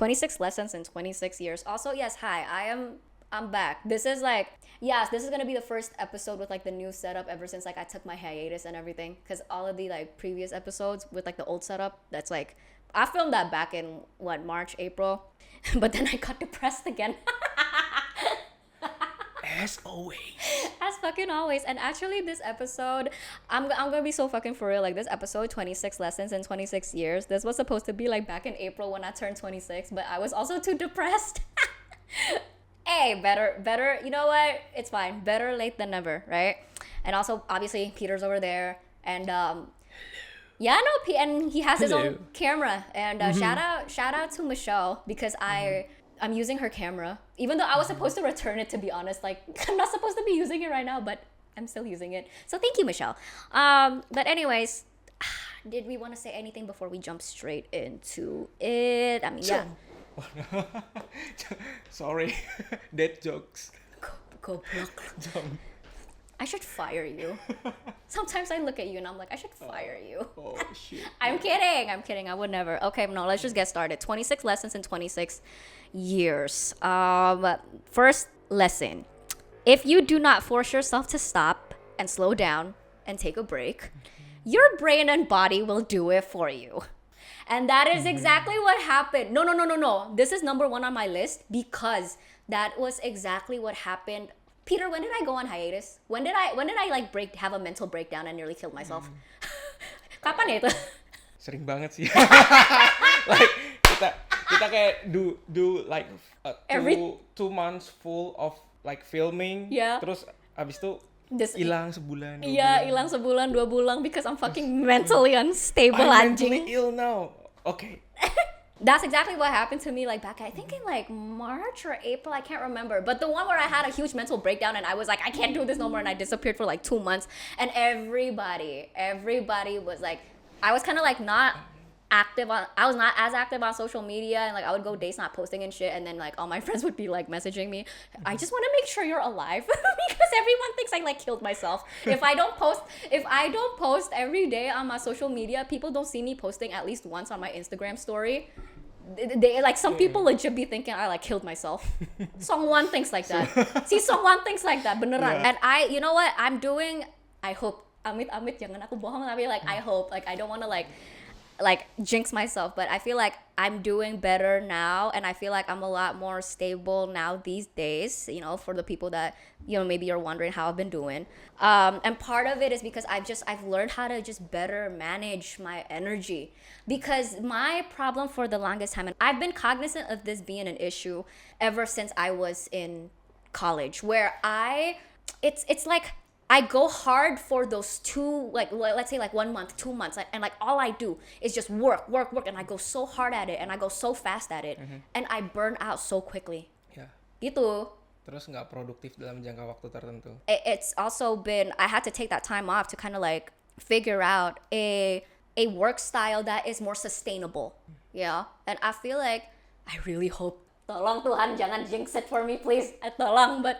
26 lessons in 26 years. Also, yes, hi, I'm back. This is like, yes, this is gonna be the first episode with like the new setup ever since like I took my hiatus and everything. Because all of the like previous episodes with like the old setup, that's like, I filmed that back in what, March, April, but then I got depressed again. As always. As fucking always. And actually this episode, I'm gonna be so fucking for real. Like this episode, 26 lessons in 26 years. This was supposed to be like back in April when I turned 26, but I was also too depressed. Hey, better, you know what? It's fine. Better late than never, right? And also, obviously, Peter's over there. And, yeah, no, and he has his own camera. And shout out to Michelle because I'm using her camera. Even though I was supposed to return it, to be honest. Like, I'm not supposed to be using it right now, but I'm still using it. So thank you, Michelle. But anyways, did we want to say anything before we jump straight into it? I mean, yeah. Sorry, dead jokes. Go block. I should fire you. Sometimes I look at you and I'm like, I should fire you. Oh shit. I'm kidding. I would never. Okay, no, let's just get started. 26 lessons in 26 years. First lesson. If you do not force yourself to stop and slow down and take a break, your brain and body will do it for you. And that is exactly what happened. No. This is number 1 on my list because that was exactly what happened. Peter, when did I go on hiatus? When did I like have a mental breakdown and nearly killed myself? Kapan ya itu? Sering banget sih. Like kita kayak do like every 2 months full of like filming. Yeah. Terus abis itu hilang sebulan. Iya, hilang sebulan 2 bulan because I'm fucking mentally unstable. I'm mentally ill now. Okay. That's exactly what happened to me like back, I think in like March or April, I can't remember. But the one where I had a huge mental breakdown and I was like, I can't do this no more, and I disappeared for like 2 months. And everybody was like, I was kind of like I was not as active on social media, and like I would go days not posting and shit, and then like all my friends would be like messaging me, I just want to make sure you're alive because everyone thinks I like killed myself. If I don't post every day on my social media, people don't see me posting at least once on my Instagram story. They like some people legit be thinking I like killed myself. Someone thinks like that. See, someone thinks like that, beneran. Yeah. And you know what I'm doing? I hope. Amit jangan aku bohong, tapi like I hope. Like I don't want to like jinx myself, but I feel like I'm doing better now, and I feel like I'm a lot more stable now these days, you know, for the people that, you know, maybe you're wondering how I've been doing. And part of it is because I've learned how to just better manage my energy, because my problem for the longest time, and I've been cognizant of this being an issue ever since I was in college, where it's like I go hard for those 2, like let's say like 1 month, 2 months, and like all I do is just work, and I go so hard at it, and I go so fast at it, and I burn out so quickly. Yeah. Gitu. Terus nggak produktif dalam jangka waktu tertentu. It's also been, I had to take that time off to kind of like figure out a work style that is more sustainable. Yeah. And I feel like, I really hope, tolong Tuhan jangan jinx it for me please, tolong, but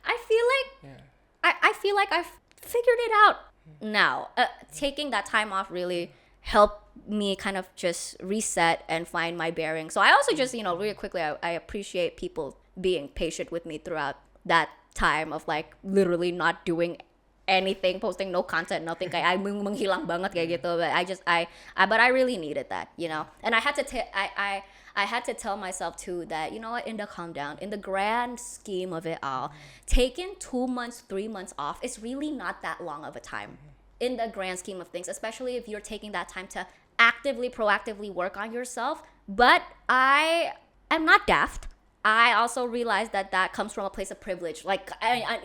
I feel like, Yeah. I feel like I've figured it out now. Taking that time off really helped me kind of just reset and find my bearings. So I also just, you know, really quickly, I appreciate people being patient with me throughout that time of like literally not doing anything, posting no content, nothing. Kayak I menghilang banget kayak gitu. But I really needed that, you know. And I had to tell myself too that, you know what, Indah, calm down. In the grand scheme of it all, taking 2 months, 3 months off is really not that long of a time in the grand scheme of things, especially if you're taking that time to proactively work on yourself. But I am not daft. I also realized that comes from a place of privilege. Like,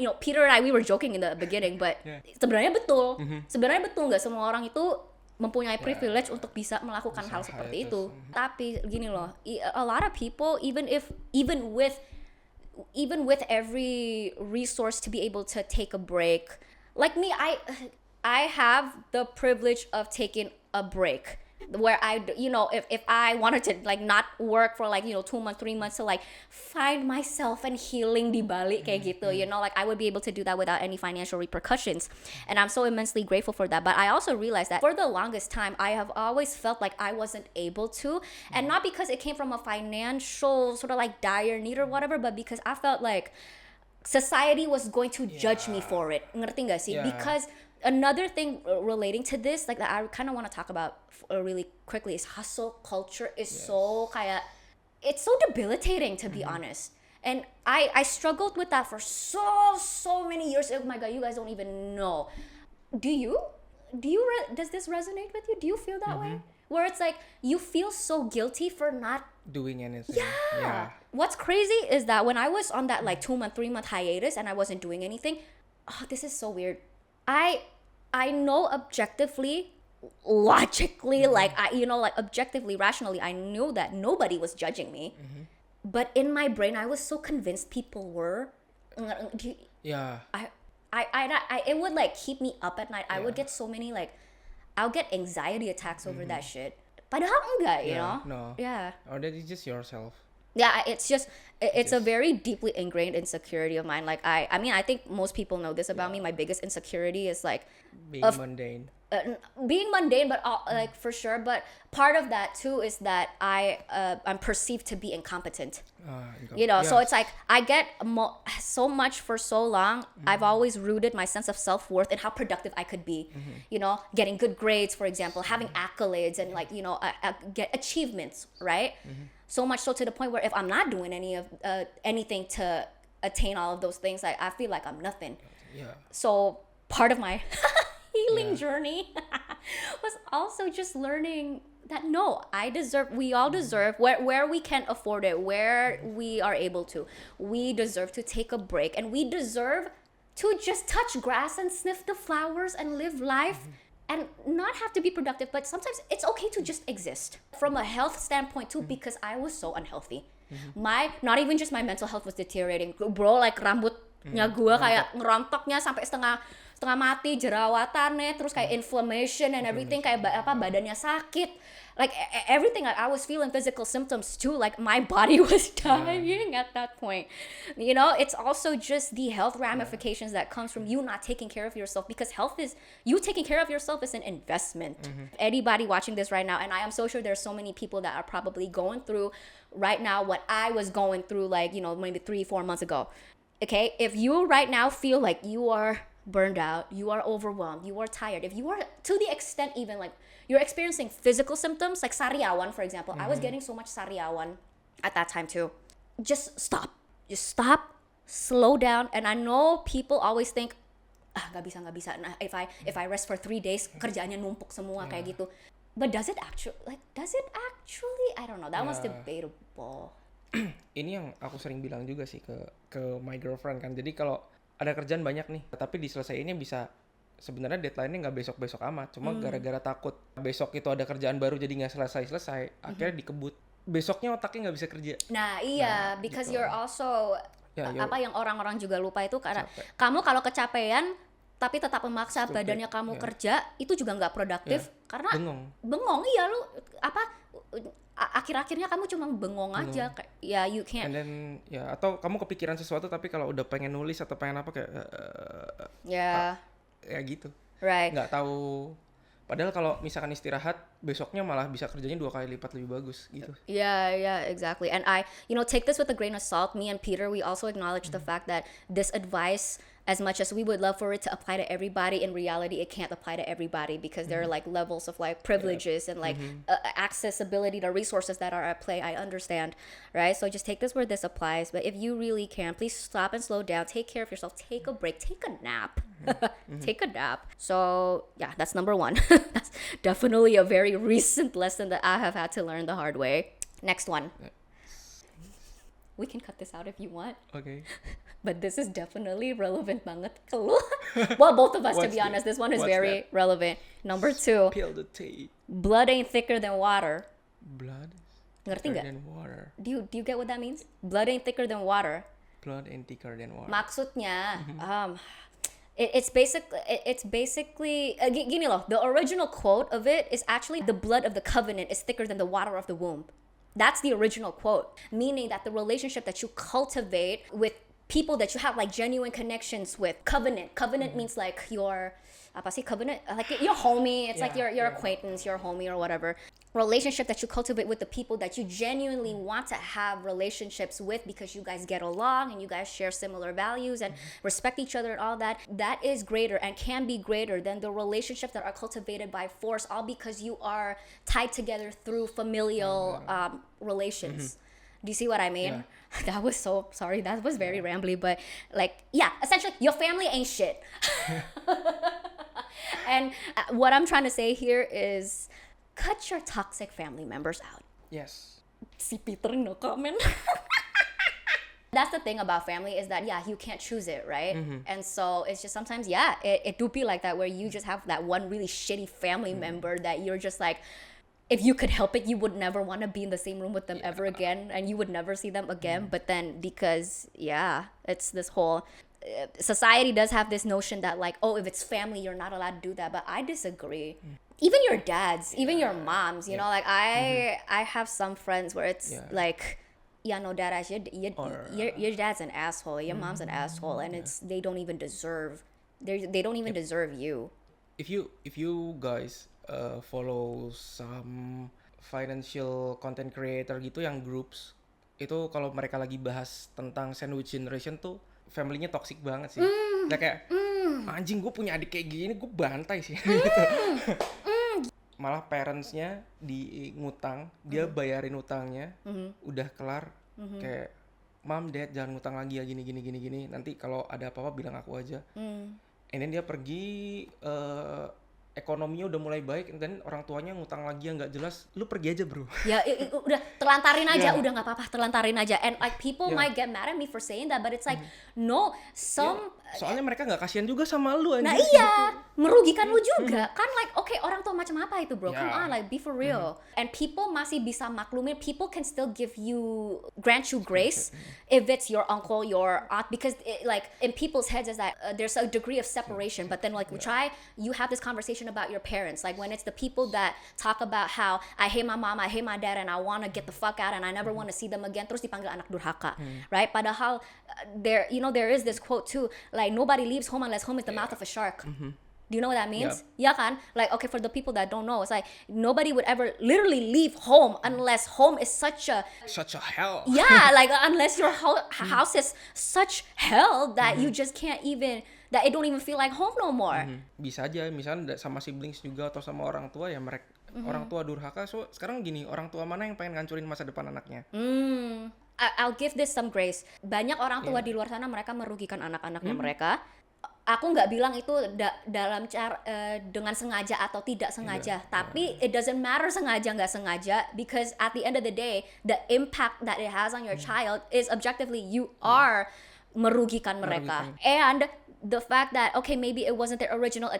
you know, Peter and I, we were joking in the beginning, but sebenarnya betul. Sebenarnya betul nggak semua orang itu mempunyai privilege untuk bisa melakukan hal seperti itu. Tapi gini loh, a lot of people, even with every resource to be able to take a break, like me, I have the privilege of taking a break. where if I wanted to like not work for like 2 months 3 months to like find myself and healing di Bali kayak gitu, like I would be able to do that without any financial repercussions, and I'm so immensely grateful for that. But I also realized that for the longest time I have always felt like I wasn't able to, and not because it came from a financial sort of like dire need or whatever, but because I felt like society was going to judge me for it. Ngerti gak sih? Yeah. Because another thing relating to this, like that I kind of want to talk about really quickly, is hustle culture is so kayak, it's so debilitating to be honest. And I struggled with that for so many years. Oh my God, you guys don't even know. Does this resonate with you? Do you feel that way? Where it's like you feel so guilty for not doing anything. Yeah. What's crazy is that when I was on that like 2-month 3-month hiatus and I wasn't doing anything, this is so weird. I know objectively, logically, like objectively, rationally, I knew that nobody was judging me. But in my brain, I was so convinced people were. Yeah. It would like keep me up at night. I would get so many like, I'll get anxiety attacks over that shit. Padahal enggak, you know? No. Yeah. Or that is just yourself. Yeah, it's a very deeply ingrained insecurity of mine. Like I mean, I think most people know this about me. My biggest insecurity is like being mundane. Being mundane, but like for sure. But part of that too is that I'm perceived to be incompetent. So it's like I get so much for so long. I've always rooted my sense of self-worth in how productive I could be. Getting good grades, for example, having accolades, and like get achievements, right? So much so to the point where if I'm not doing anything to attain all of those things, I feel like I'm nothing. Yeah. So part of my healing journey was also just learning that we all deserve, where we can afford it, where we are able to, we deserve to take a break, and we deserve to just touch grass and sniff the flowers and live life and not have to be productive. But sometimes it's okay to just exist from a health standpoint too, because I was so unhealthy. Not even just my mental health was deteriorating, bro. Like rambutnya gue kayak ngerontoknya sampai setengah mati, jerawatannya, terus kayak inflammation and everything, kayak badannya sakit, like everything. I was feeling physical symptoms too, like my body was dying at that point. It's also just the health ramifications that comes from you not taking care of yourself, because you taking care of yourself is an investment. Anybody watching this right now, and I am so sure there's so many people that are probably going through right now what I was going through, like maybe 3-4 months ago. Okay, if you right now feel like you are burned out, you are overwhelmed, you are tired, if you are to the extent even like you're experiencing physical symptoms like sariawan, for example, I was getting so much sariawan at that time too. Just stop, slow down. And I know people always think, nggak bisa. Nah, if I rest for 3 days, kerjaannya numpuk semua kayak gitu. But does it actually? I don't know. That was debatable. Ini yang aku sering bilang juga sih ke my girlfriend kan. Jadi kalau ada kerjaan banyak nih, tapi diselesaiinnya bisa, sebenarnya deadline-nya nggak besok-besok amat, cuma gara-gara takut besok itu ada kerjaan baru jadi nggak selesai, akhirnya dikebut. Besoknya otaknya nggak bisa kerja. Nah iya, because gitu. You're also yang orang-orang juga lupa itu, karena kamu kalau kecapean tapi tetap memaksa badannya kamu kerja, itu juga nggak produktif, karena bengong. Iya, lu akhir-akhirnya kamu cuma bengong aja, kayak you can't. And then atau kamu kepikiran sesuatu, tapi kalau udah pengen nulis atau pengen apa kayak ya gitu, right, nggak tahu. Padahal kalau misalkan istirahat, besoknya malah bisa kerjanya 2 kali lipat lebih bagus gitu. Yeah, exactly. And I take this with a grain of salt. Me and Peter, we also acknowledge the fact that this advice, as much as we would love for it to apply to everybody, in reality it can't apply to everybody, because there are like levels of like privileges and like accessibility to resources that are at play. I understand, right? So just take this where this applies. But if you really can, please stop and slow down, take care of yourself, take a break, take a nap. Take a nap. So yeah, that's number 1. That's definitely a very recent lesson that I have had to learn the hard way. Next one. We can cut this out if you want. Okay. But this is definitely relevant banget ke lu. Well, both of us, to be honest. This one is very relevant. Number 2. Spill the tea. Blood ain't thicker than water. Blood Ngerti thicker nggak? than water. Do you get what that means? Blood ain't thicker than water. Blood ain't thicker than water. Maksudnya, It's basically gini loh. The original quote of it is actually the blood of the covenant is thicker than the water of the womb. That's the original quote, meaning that the relationship that you cultivate with people that you have like genuine connections with. Covenant means like your apa sih covenant, like your homie. It's like your acquaintance, your homie or whatever. Relationship that you cultivate with the people that you genuinely want to have relationships with because you guys get along and you guys share similar values and respect each other and all that. That is greater and can be greater than the relationships that are cultivated by force, all because you are tied together through familial relations. Do you see what I mean? That was so sorry. That was very rambly, but like, yeah, essentially, your family ain't shit. And what I'm trying to say here is, cut your toxic family members out. Yes. Si Peter no comment. That's the thing about family is that, yeah, you can't choose it, right? And so it's just sometimes, it do be like that where you just have that one really shitty family member that you're just like, if you could help it, you would never want to be in the same room with them ever again, and you would never see them again. But then because, it's this whole... society does have this notion that like, oh, if it's family, you're not allowed to do that. But I disagree. Even your dads, even your moms, you know, like I have some friends where it's like, no, dad, your dad's an asshole, your mom's an asshole, and it's they don't even deserve you. If you guys follow some financial content creator gitu yang groups itu, kalau mereka lagi bahas tentang sandwich generation tuh family-nya toxic banget sih. Nah, kayak anjing, gue punya adik kayak gini, gue bantai sih. Gitu. Malah parents-nya di ngutang, dia bayarin utangnya, udah kelar, kayak mom, dad jangan ngutang lagi ya, gini. Nanti kalau ada apa-apa bilang aku aja. And then dia pergi, ekonominya udah mulai baik, dan orang tuanya ngutang lagi yang nggak jelas, lu pergi aja bro. Ya udah telantarin aja, udah nggak apa-apa, telantarin aja. And like people might get mad at me for saying that, but it's like no, soalnya mereka nggak kasihan juga sama lu. Nah iya, merugikan lu juga kan, like okay, orang tua macam apa itu bro? Come on, like be for real. And people masih bisa maklumin, people can still grant you grace if it's your uncle, your aunt, because like in people's heads is that there's a degree of separation, but then like you have this conversation about your parents, like when it's the people that talk about how I hate my mom, I hate my dad, and I want to get the fuck out and I never want to see them again, terus dipanggil anak durhaka, right? Padahal there is this quote too, like nobody leaves home unless home is the mouth of a shark. Do you know what that means? Yeah, kan? Like, okay, for the people that don't know, it's like nobody would ever literally leave home unless home is such a hell. Yeah, like unless your house is such hell that you just can't even, that it don't even feel like home no more. Bisa aja, misalnya sama siblings juga atau sama orang tua ya, mereka orang tua durhaka. So sekarang gini, orang tua mana yang pengen ngancurin masa depan anaknya? I'll give this some grace. Banyak orang tua di luar sana mereka merugikan anak-anaknya mereka. Aku nggak bilang itu dalam cara dengan sengaja atau tidak sengaja, tapi it doesn't matter sengaja nggak sengaja, because at the end of the day, the impact that it has on your child is objectively you are merugikan mereka. And the fact that okay, maybe it wasn't their original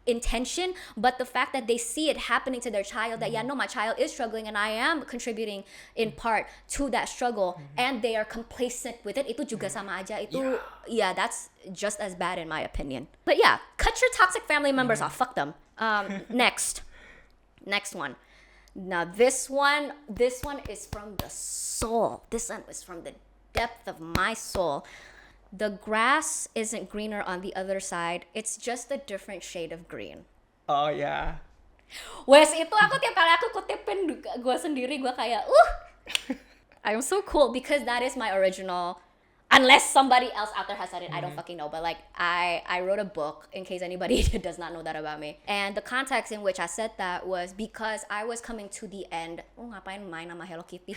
intention, but the fact that they see it happening to their child, that my child is struggling and I am contributing in part to that struggle, and they are complacent with it, itu juga sama aja. Itu that's just as bad in my opinion. But yeah, cut your toxic family members off, fuck them. Next one. Now this one is from the soul. This one is from the depth of my soul. The grass isn't greener on the other side. It's just a different shade of green. Oh ya. Wes, itu aku tiap kali aku kutipin gue sendiri, gue kayak I'm so cool, because that is my original. Unless somebody else out there has said it, I don't fucking know. But like I wrote a book, in case anybody does not know that about me. And the context in which I said that was because I was coming to the end. Ngapain main sama Hello Kitty?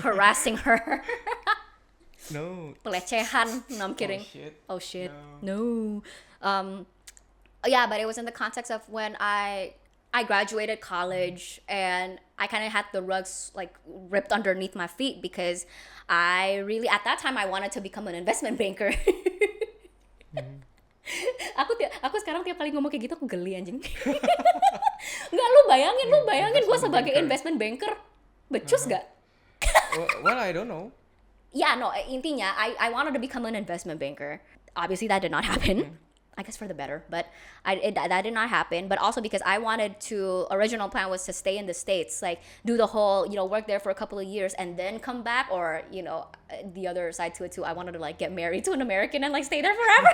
Harassing her. No. Pelecehan. No, I'm kidding. Oh shit. No. Yeah, but it was in the context of when I graduated college and I kind of had the rugs like ripped underneath my feet, because I really, at that time, I wanted to become an investment banker. Aku sekarang tiap kali ngomong kayak gitu aku geli anjing. Nggak, lu bayangin gue sebagai investment banker, becus gak? Well, I don't know. Yeah, no, intinya I wanted to become an investment banker. obviously that did not happen. I guess for the better, but that did not happen. But also because I wanted to, original plan was to stay in the States, like do the whole, work there for a couple of years and then come back, or, the other side to it too. I wanted to like get married to an American and like stay there forever.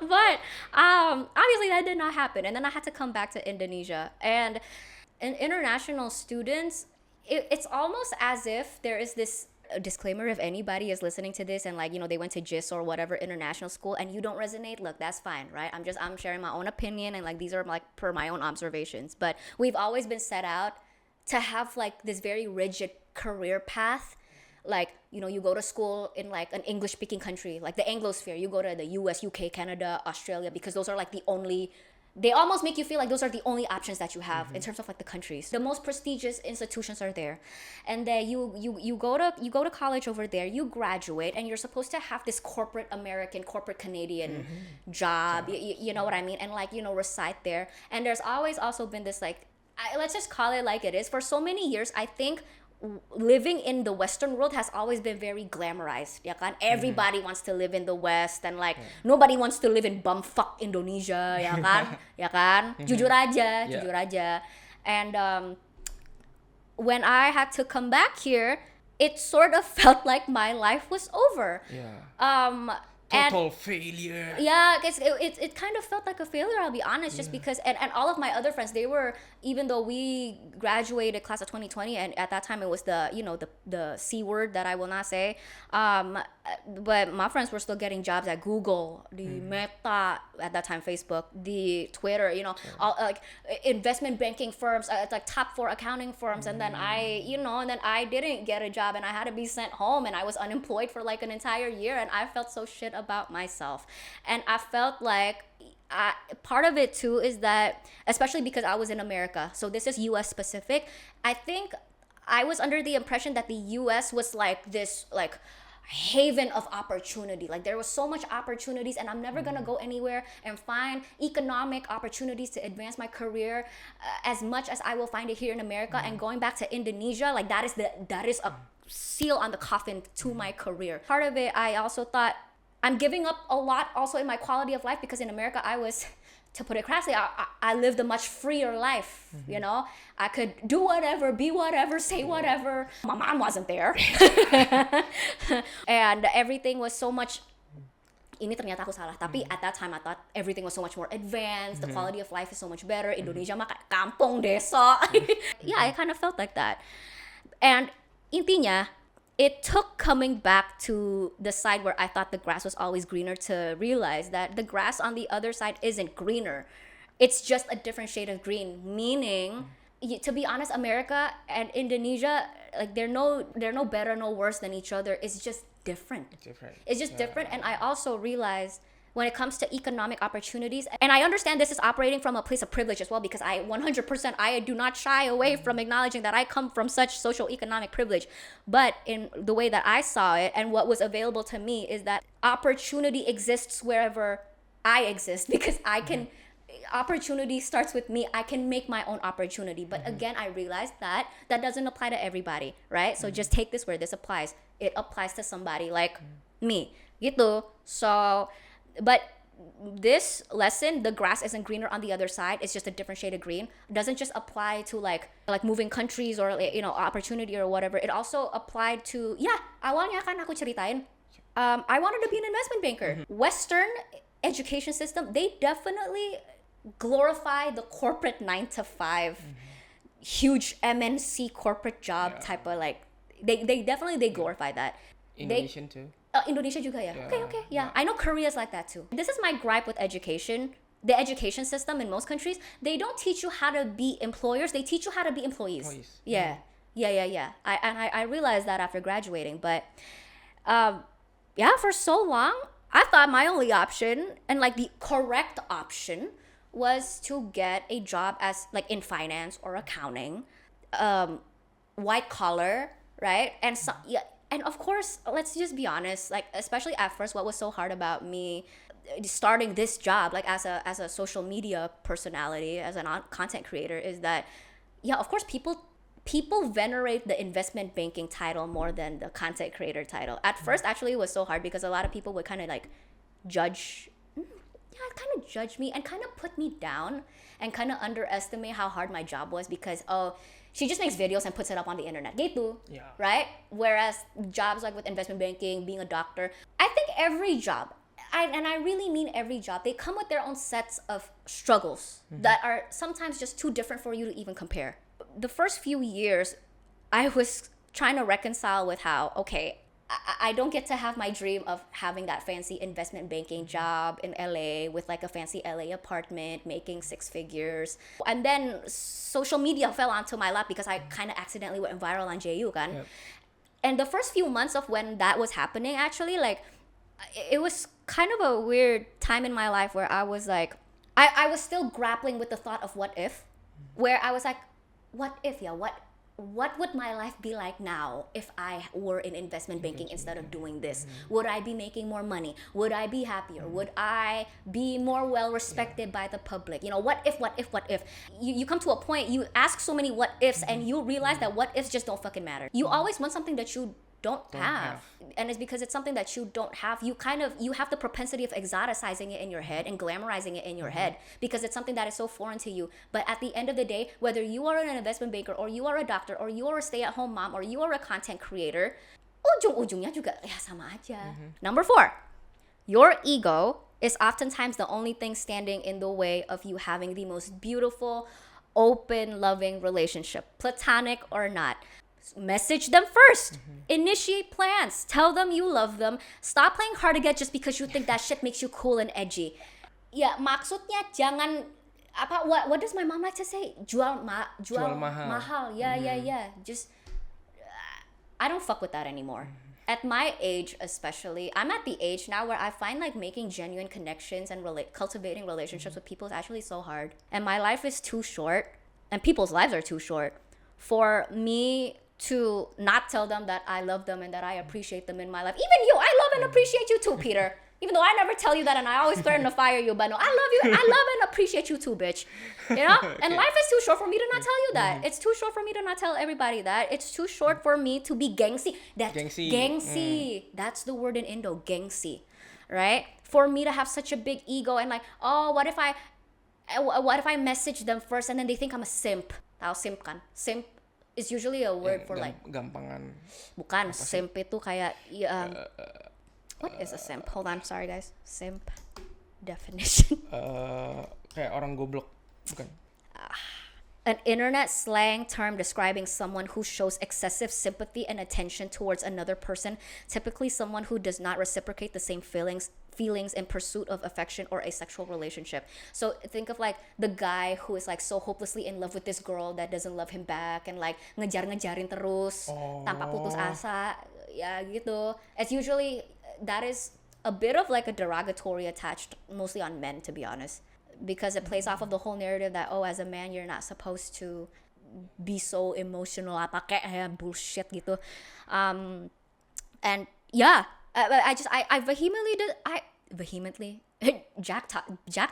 But obviously that did not happen. And then I had to come back to Indonesia. And international students, it's almost as if there is this, a disclaimer, if anybody is listening to this and like they went to GIS or whatever international school and you don't resonate, look, that's fine, right? I'm sharing my own opinion, and like these are like per my own observations. But we've always been set out to have like this very rigid career path. Like, you go to school in like an English speaking country, like the Anglosphere. You go to the US, UK, Canada, Australia, because those are like the only, they almost make you feel like those are the only options that you have in terms of like the countries. The most prestigious institutions are there. And then you go to college over there, you graduate, and you're supposed to have this corporate American, corporate Canadian job. You know what I mean? And like, recite there. And there's always also been this like, let's just call it like it is. For so many years, I think living in the Western world has always been very glamorized, ya kan? Everybody wants to live in the West, and like nobody wants to live in bumfuck Indonesia, ya kan? Ya kan? Jujur aja. And when I had to come back here, it sort of felt like my life was over. Total failure. Yeah, it kind of felt like a failure, I'll be honest, just because, and all of my other friends, they were, even though we graduated class of 2020, and at that time it was the, the C word that I will not say, but my friends were still getting jobs at Google, the Meta, at that time Facebook, the Twitter, all like investment banking firms, like top 4 accounting firms, and then I didn't get a job, and I had to be sent home, and I was unemployed for like an entire year, and I felt so shit about myself. And I felt like part of it too is that, especially because I was in America, so this is US specific, I think I was under the impression that the US was like this like haven of opportunity. Like there was so much opportunities, and I'm never gonna go anywhere and find economic opportunities to advance my career as much as I will find it here in America. And going back to Indonesia, like that is a seal on the coffin to my career. Part of it, I also thought I'm giving up a lot also in my quality of life, because in America I was, to put it crassly, I lived a much freer life, I could do whatever, be whatever, say whatever. My mom wasn't there. And everything was so much, ini ternyata aku salah, tapi at that time I thought everything was so much more advanced, the quality of life is so much better. Indonesia mah kayak kampung desa. Yeah, I kind of felt like that. And intinya, it took coming back to the side where I thought the grass was always greener to realize that the grass on the other side isn't greener. It's just a different shade of green. Meaning, to be honest, America and Indonesia, like they're no better, no worse than each other. It's just different. It's just different. And I also realized when it comes to economic opportunities, and I understand this is operating from a place of privilege as well, because I 100%, I do not shy away from acknowledging that I come from such social economic privilege. But in the way that I saw it and what was available to me is that opportunity exists wherever I exist, because I can, opportunity starts with me. I can make my own opportunity. But again, I realized that doesn't apply to everybody, right? So just take this where this applies. It applies to somebody like me, gitu. So, but this lesson, the grass isn't greener on the other side, it's just a different shade of green, doesn't just apply to like moving countries or opportunity or whatever. It also applied to, awalnya kan aku ceritain, I wanted to be an investment banker. Western education system, they definitely glorify the corporate 9 to 5 huge MNC corporate job type of like, they definitely glorify that. Indonesian too. Indonesia juga ya? Okay. Yeah. I know Korea's like that too. This is my gripe with education. The education system in most countries, they don't teach you how to be employers. They teach you how to be employees. Yeah. I realized that after graduating. But for so long, I thought my only option, and like the correct option, was to get a job as like in finance or accounting, white collar, right? And so, and of course, let's just be honest, like especially at first, what was so hard about me starting this job, like as a social media personality, as a content creator, is that of course people venerate the investment banking title more than the content creator title. At first, actually, it was so hard because a lot of people would kind of like judge kind of judge me and kind of put me down and kind of underestimate how hard my job was because she just makes videos and puts it up on the internet gitu, right? Whereas jobs like with investment banking, being a doctor, I think every job, and I really mean every job, they come with their own sets of struggles that are sometimes just too different for you to even compare. The first few years, I was trying to reconcile with how, okay, I don't get to have my dream of having that fancy investment banking job in LA with like a fancy LA apartment, making 6 figures. And then social media fell onto my lap because I kind of accidentally went viral on JU kan. Yep. And the first few months of when that was happening, actually, like, it was kind of a weird time in my life where I was like, I was still grappling with the thought of what if, where I was like, what if, what would my life be like now if I were in investment banking instead of doing this? Would I be making more money? Would I be happier? Would I be more well respected by the public? You know, what if? You come to a point, you ask so many what ifs and you realize that what ifs just don't fucking matter. You always want something that you don't have. And it's because it's something that you don't have. You have the propensity of exoticizing it in your head and glamorizing it in your head because it's something that is so foreign to you. But at the end of the day, whether you are an investment banker or you are a doctor or you are a stay-at-home mom or you are a content creator, ujung-ujungnya juga ya sama aja. Number 4, your ego is oftentimes the only thing standing in the way of you having the most beautiful, open, loving relationship, platonic or not. Message them first. Initiate plans. Tell them you love them. Stop playing hard to get just because you think that shit makes you cool and edgy. Ya, maksudnya jangan what does my mom like to say? Jual mahal. Yeah. Just I don't fuck with that anymore. At my age especially, I'm at the age now where I find like making genuine connections and cultivating relationships with people is actually so hard. And my life is too short, and people's lives are too short for me to not tell them that I love them and that I appreciate them in my life. Even you, I love and appreciate you too, Peter. Even though I never tell you that and I always threaten to fire you, but no, I love you, I love and appreciate you too, bitch. You know? Okay. And life is too short for me to not tell you that. It's too short for me to not tell everybody that. It's too short for me to be gengsi. Gengsi. That's the word in Indo, gengsi. Right? For me to have such a big ego and like, oh, what if I message them first and then they think I'm a simp? Tahu simp kan? Simp is usually a word for like gampangan. Bukan, simp itu kayak what is a simp? Hold on, sorry guys. Simp definition. Kayak orang goblok, bukan? An internet slang term describing someone who shows excessive sympathy and attention towards another person, typically someone who does not reciprocate the same feelings in pursuit of affection or a sexual relationship. So think of like the guy who is like so hopelessly in love with this girl that doesn't love him back and like ngejarin terus tanpa putus asa, ya gitu. It's usually, that is a bit of like a derogatory attached mostly on men, to be honest, because it plays off of the whole narrative that, oh, as a man you're not supposed to be so emotional, apa kayak bullshit gitu. And yeah, I vehemently Jack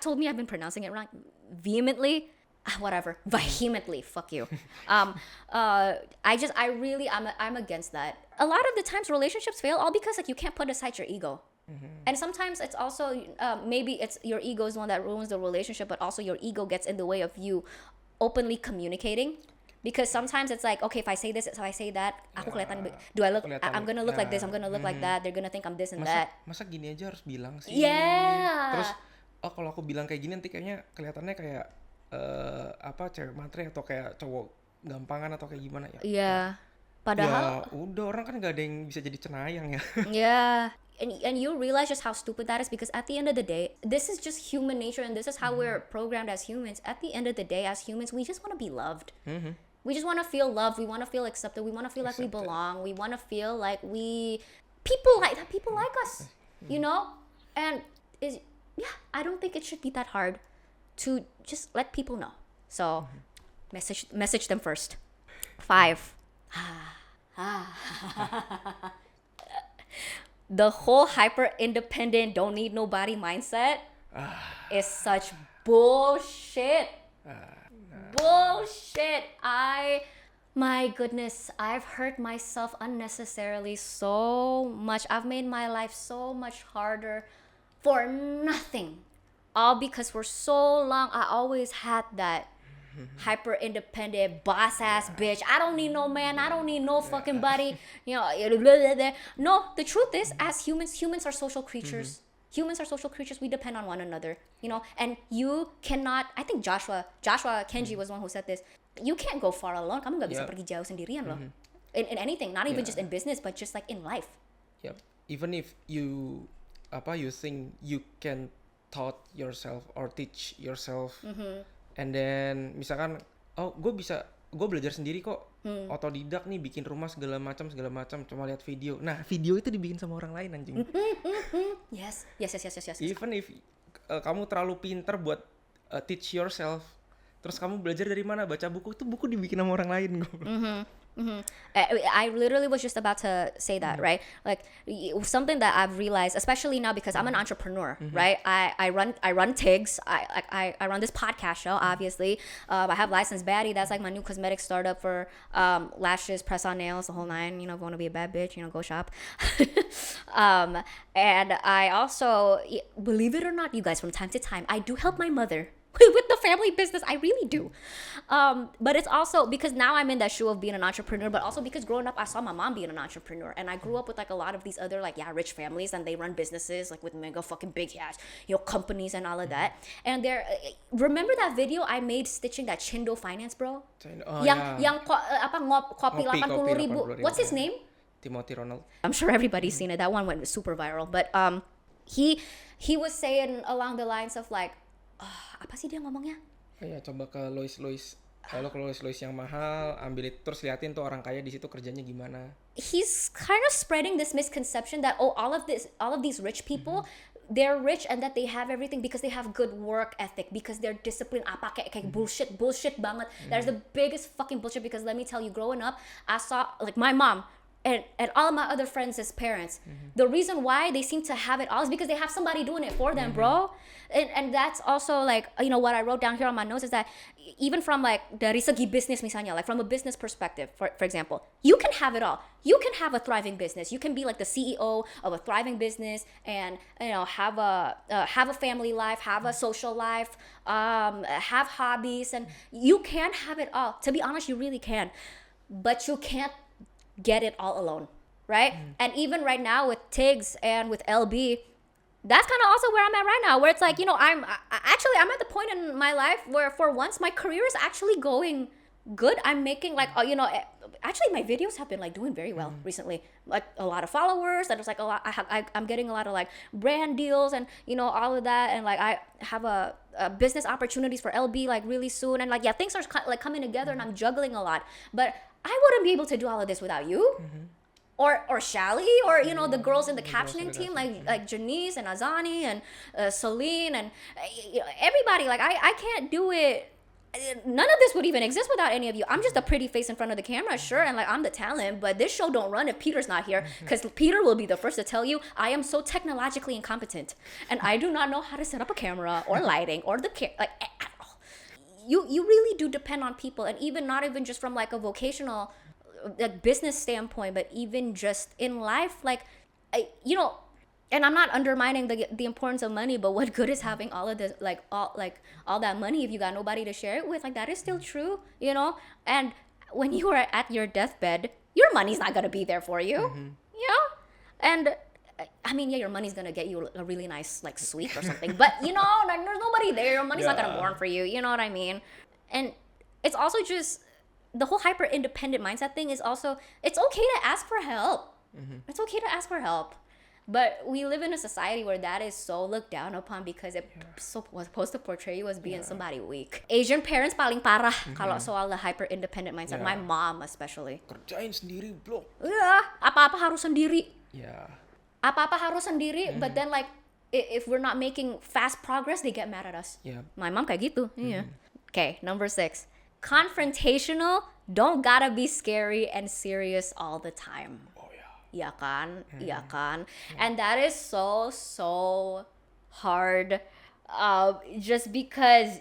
told me I've been pronouncing it wrong. Vehemently, whatever. Vehemently, fuck you. I'm against that. A lot of the times relationships fail all because like you can't put aside your ego. And sometimes it's also maybe it's your ego is the one that ruins the relationship, but also your ego gets in the way of you openly communicating. Because sometimes it's like, okay, if I say this, if I say that, aku kelihatan, I'm gonna look like this, I'm gonna look like that, they're gonna think I'm this and that. Masa gini aja harus bilang sih? Yeah. Terus, kalau aku bilang kayak gini nanti kayaknya kelihatannya kayak cewek matre atau kayak cowok gampangan atau kayak gimana ya? Yeah. Padahal ya udah, orang kan gak ada yang bisa jadi cenayang ya. Yeah. And you realize just how stupid that is, because at the end of the day, this is just human nature and this is how we're programmed as humans. At the end of the day, as humans, we just want to be loved. We just want to feel loved. We want to feel accepted. We want to feel like we belong. We want to feel like people like us, you know? And I don't think it should be that hard to just let people know. So message them first. 5. The whole hyper independent, don't need nobody mindset is such bullshit. Bullshit. My goodness, I've hurt myself unnecessarily so much. I've made my life so much harder for nothing. All because for so long I always had that hyper independent boss ass bitch. I don't need no man. I don't need no fucking buddy. You know, blah, blah, blah. No, the truth is, as humans are social creatures. Humans are social creatures. We depend on one another. You know, and you cannot. I think Joshua Kenji was the one who said this. You can't go far alone. Kamu nggak bisa pergi jauh sendirian loh. In anything, not even just in business, but just like in life. Yep. Even if you think you can taught yourself or teach yourself, and then misalkan gue belajar sendiri kok, otodidak nih bikin rumah segala macam cuma lihat video. Nah video itu dibikin sama orang lain anjing. Yes. Even if kamu terlalu pinter buat teach yourself, terus kamu belajar dari mana, baca buku, itu buku dibikin sama orang lain. I literally was just about to say that, right? Like something that I've realized, especially now because I'm an entrepreneur, right? I run TIGS. I run this podcast show, obviously. I have Licensed Baddie. That's like my new cosmetic startup for lashes, press-on nails, the whole nine. You know, if you want to be a bad bitch, you know, go shop. And I also, believe it or not, you guys, from time to time, I do help my mother with the family business. I really do. But it's also because now I'm in that shoe of being an entrepreneur, but also because growing up I saw my mom being an entrepreneur, and I grew up with like a lot of these other like rich families, and they run businesses like with mega fucking big companies and all of that. And they're remember that video I made stitching that Chindo Finance bro? Yang kopi 80,000. What's his name? Timothy Ronald. I'm sure everybody's seen it. That one went super viral. But he was saying along the lines of like, apa sih dia ngomongnya? Coba ke Lois. Kalau ke Lois yang mahal, ambil itu terus liatin tuh orang kaya di situ kerjanya gimana. He's kind of spreading this misconception that all of these rich people, they're rich and that they have everything because they have good work ethic, because they're disciplined. Apa kayak bullshit banget. That is the biggest fucking bullshit, because let me tell you, growing up, I saw like my mom and all of my other friends as parents, the reason why they seem to have it all is because they have somebody doing it for them, bro. And that's also like, you know, what I wrote down here on my notes is that even from like dari segi business misalnya, like from a business perspective, for example, you can have it all. You can have a thriving business. You can be like the CEO of a thriving business, and you know, have a family life, have a social life, have hobbies, and you can have it all. To be honest, you really can, but you can't get it all alone, right? And even right now with TIGS and with LB, that's kind of also where I'm at right now, where it's like, you know, I'm at the point in my life where for once my career is actually going good. I'm making like, you know, actually my videos have been like doing very well recently, like a lot of followers, and it's like a lot, I'm getting a lot of like brand deals and, you know, all of that, and like I have a business opportunities for LB like really soon, and like things are like coming together, and I'm juggling a lot, but I wouldn't be able to do all of this without you. Or Shally, or you know, the girls in the captioning team, like Janice and Azani and Celine and everybody. Like I can't do it. None of this would even exist without any of you. I'm just a pretty face in front of the camera, sure, and like I'm the talent, but this show don't run if Peter's not here, because Peter will be the first to tell you I am so technologically incompetent, and I do not know how to set up a camera or lighting or like at all. You really do depend on people, and even not even just from like a vocational like business standpoint, but even just in life, like you know, and I'm not undermining the importance of money, but what good is having all of this all that money if you got nobody to share it with? Like that is still true, you know. And when you are at your deathbed, your money's not gonna be there for you, you know. And I mean, your money's gonna get you a really nice like suite or something, but you know, like, there's nobody there. Your money's not gonna mourn for you, you know what I mean? And it's also just the whole hyper independent mindset thing is also, it's okay to ask for help. It's okay to ask for help. But we live in a society where that is so looked down upon because it was supposed to portray you as being somebody weak. Asian parents paling parah kalau soal the hyper independent mindset. My mom especially. Kerjain sendiri, bro. Apa-apa harus sendiri. Apa-apa harus sendiri, but then like if we're not making fast progress, they get mad at us. My mom kayak gitu. Okay, number 6. Confrontational, don't gotta be scary and serious all the time. Iya kan? And that is so hard, just because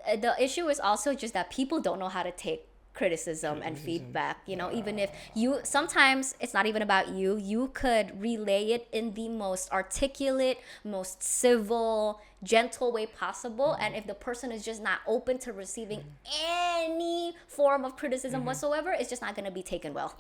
the issue is also just that people don't know how to take criticism and feedback, you know, even if you sometimes it's not even about you, you could relay it in the most articulate, most civil, gentle way possible, and if the person is just not open to receiving any form of criticism whatsoever, it's just not going to be taken well.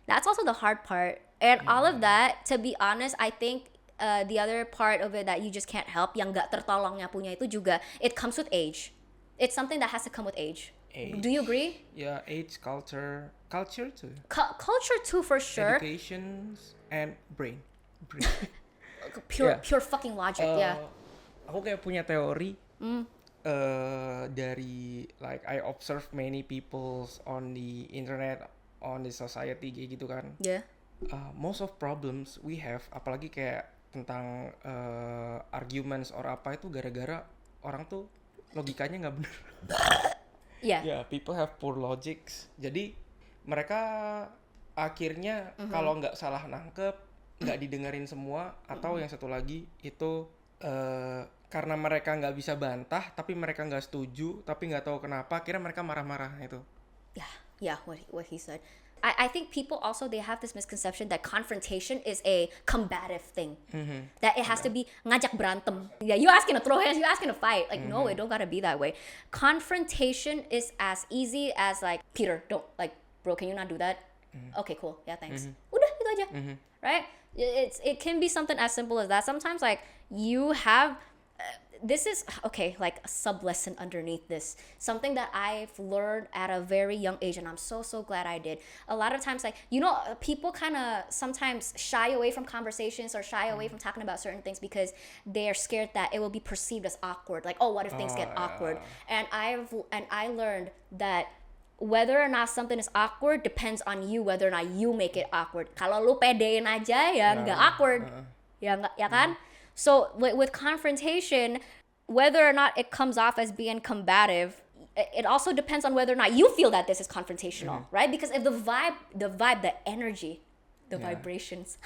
That's also the hard part, and all of that, to be honest, I think the other part of it that you just can't help, yang gak tertolongnya punya itu juga, it comes with age. It's something that has to come with age. Do you agree? Yeah, age, culture too. Culture too, for sure. Education and brain. Pure fucking logic, yeah. Aku kayak punya teori dari like I observe many people on the internet, on the society kayak gitu kan. Yeah. Most of problems we have, apalagi kayak tentang arguments or apa itu gara-gara orang tuh logikanya nggak bener. Yeah, people have poor logics. Jadi mereka akhirnya kalau nggak salah nangkep, nggak didengerin semua, atau yang satu lagi itu karena mereka nggak bisa bantah, tapi mereka nggak setuju, tapi nggak tahu kenapa, akhirnya mereka marah-marah itu. Yeah, what he said. I think people also, they have this misconception that confrontation is a combative thing. That it has to be ngajak berantem. Yeah, you asking to throw hands, you asking to fight. Like, no, it don't gotta be that way. Confrontation is as easy as like, Peter, don't, like, bro, can you not do that? Okay, cool. Yeah, thanks. Udah, itu aja. Right? It can be something as simple as that. Sometimes, like, you have... this is okay, like a sub lesson underneath this, something that I've learned at a very young age, and I'm so glad I did. A lot of times, like, you know, people kind of sometimes shy away from conversations or shy away from talking about certain things because they're scared that it will be perceived as awkward, like, oh, what if things get awkward? And I learned that whether or not something is awkward depends on you, whether or not you make it awkward. Kalau lu pedein aja ya nggak awkward, ya nggak, ya kan? So with confrontation, whether or not it comes off as being combative, it also depends on whether or not you feel that this is confrontational, right? Because if the energy, vibrations,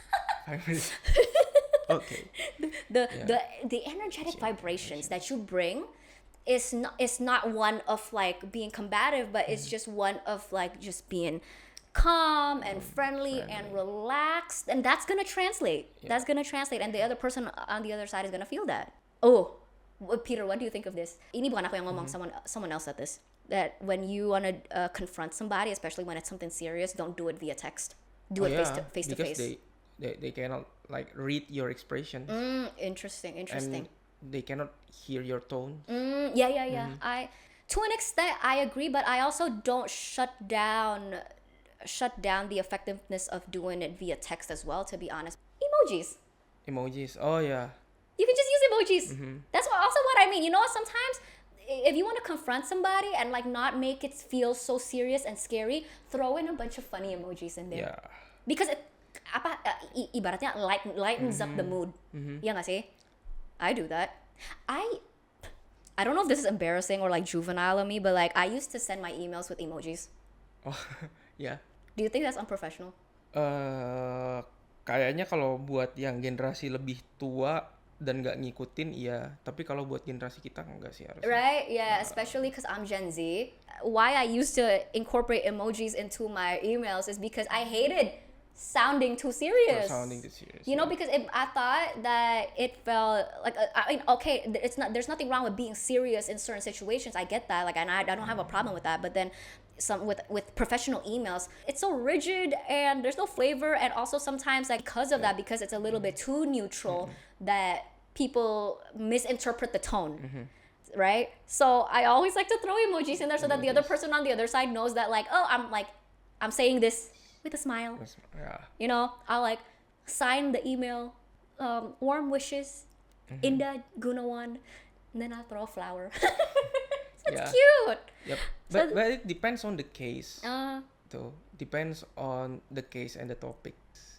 okay, the energetic vibrations that you bring is not one of like being combative, but it's just one of like just being calm and friendly and relaxed, and that's gonna translate. That's gonna translate, and the other person on the other side is gonna feel that. Oh, Peter, what do you think of this? Ini bukan aku yang ngomong, someone else said this. That when you wanna confront somebody, especially when it's something serious, don't do it via text. Do it face to face. Because they cannot like read your expressions. Interesting. And they cannot hear your tone. Yeah. To an extent, I agree, but I also don't shut down the effectiveness of doing it via text as well, to be honest. Emojis. Oh yeah. You can just use emojis. That's also what I mean. You know, sometimes if you want to confront somebody and like not make it feel so serious and scary, throw in a bunch of funny emojis in there. Yeah. Because it ibaratnya lightens up the mood. Ya nggak sih? I do that. I don't know if this is embarrassing or like juvenile of me, but like I used to send my emails with emojis. Oh, yeah. Do you think that's unprofessional? Kayaknya kalau buat yang generasi lebih tua dan nggak ngikutin, iya. Tapi kalau buat generasi kita enggak sih harusnya. Right? Yeah, especially because I'm Gen Z. Why I used to incorporate emojis into my emails is because I hated sounding too serious. You know, because I thought that it felt like I mean, okay, there's nothing wrong with being serious in certain situations. I get that, like, and I don't have a problem with that. But then some with professional emails, it's so rigid and there's no flavor, and also sometimes like because of that, because it's a little bit too neutral, that people misinterpret the tone. Right? So I always like to throw emojis in there so that the other person on the other side knows that like, oh, I'm saying this with a smile. Yeah. You know, I'll like sign the email, warm wishes, Indah Gunawan, and then I'll throw a flower. It's cute. Yep. But it depends on the case. Depends on the case and the topic.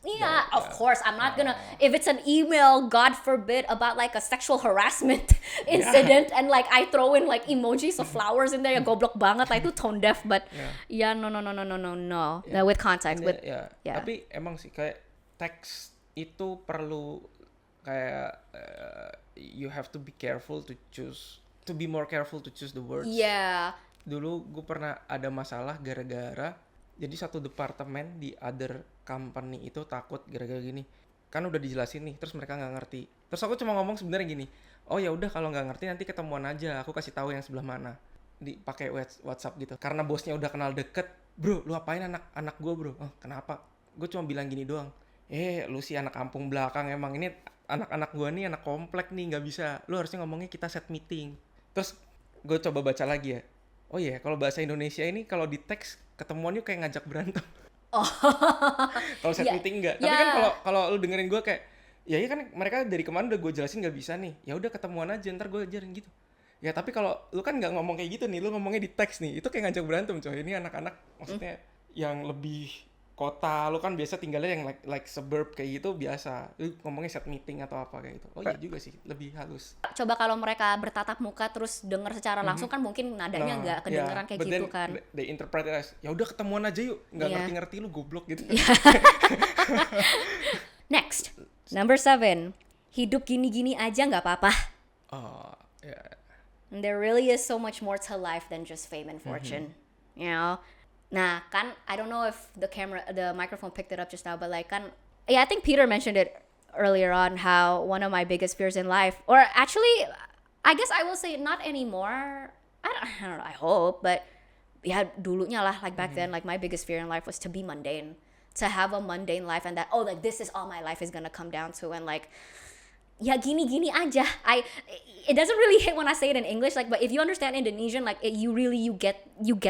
Yeah, of course. I'm not gonna, if it's an email, God forbid, about like a sexual harassment incident, and like I throw in like emojis of flowers in there, ya goblok banget lah, itu tone deaf. But no. Yeah. With context. Tapi emang sih kayak teks itu perlu kayak you have to be careful to choose, to be more careful to choose the words. Yeah. Dulu gue pernah ada masalah gara-gara jadi satu departemen di other company itu takut gara-gara gini. Kan udah dijelasin nih, terus mereka nggak ngerti. Terus aku cuma ngomong sebenarnya gini, oh ya udah kalau nggak ngerti nanti ketemuan aja, aku kasih tahu yang sebelah mana. Dipakai WhatsApp gitu. Karena bosnya udah kenal deket, bro, lu apain anak gue bro? Oh kenapa? Gue cuma bilang gini doang. Lu sih anak kampung belakang emang ini anak-anak gue nih anak komplek nih nggak bisa. Lu harusnya ngomongnya kita set meeting. Terus gue coba baca lagi ya. Oh iya, kalau bahasa Indonesia ini kalau di teks ketemuan yuk kayak ngajak berantem. Oh. Kalau set Yeah. meeting enggak. Tapi kan kalau lu dengerin gue kayak ya kan mereka dari kemarin udah gue jelasin nggak bisa nih. Ya udah ketemuan aja ntar gue ajarin gitu. Ya tapi kalau lu kan nggak ngomong kayak gitu nih, lu ngomongnya di teks nih. Itu kayak ngajak berantem coy. Ini anak-anak maksudnya yang lebih kota, lu kan biasa tinggalnya yang like suburb kayak gitu biasa. Lu ngomongnya set meeting atau apa kayak gitu. Oh iya juga sih, lebih halus. Coba kalau mereka bertatap muka terus denger secara langsung kan mungkin nadanya nggak kedengeran kayak gitu kan. They interpret it as, ya udah ketemuan aja yuk, nggak ngerti-ngerti lu goblok gitu. Next, number 7. Hidup gini-gini aja nggak apa-apa. Oh, ya. And there really is so much more to life than just fame and fortune. You know? Nah, kan I don't know if the microphone picked it up just now, but like kan, I think Peter mentioned it earlier on how one of my biggest fears in life, or actually, I guess I will say not anymore. I don't know, I hope, but yeah, dulunya lah, like back then, like my biggest fear in life was to be mundane, to have a mundane life, and that like this is all my life is gonna come down to, and like ya gini-gini aja. It doesn't really hit when I say it in English, like, but if you understand Indonesian, like you get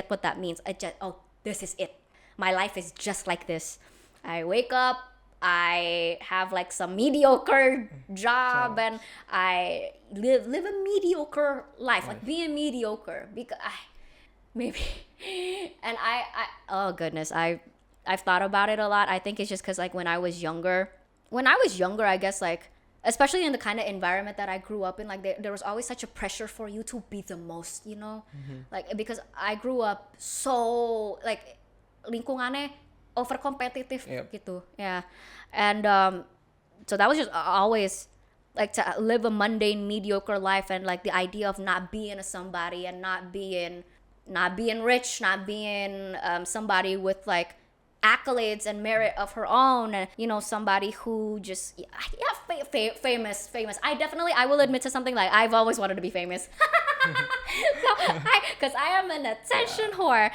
what that means. This is it. My life is just like this. I wake up, I have like some mediocre job, and I live a mediocre life, like being mediocre because maybe, and I oh goodness, I've thought about it a lot. I think it's just because like when I was younger, I guess like, especially in the kind of environment that I grew up in, like there was always such a pressure for you to be the most, you know? Like because I grew up so like lingkungannya over competitive gitu. Yeah. And so that was just always like to live a mundane, mediocre life, and like the idea of not being a somebody and not being rich, not being somebody with like accolades and merit of her own, and you know, somebody who just famous. I will admit to something, like I've always wanted to be famous. Because I am an attention whore.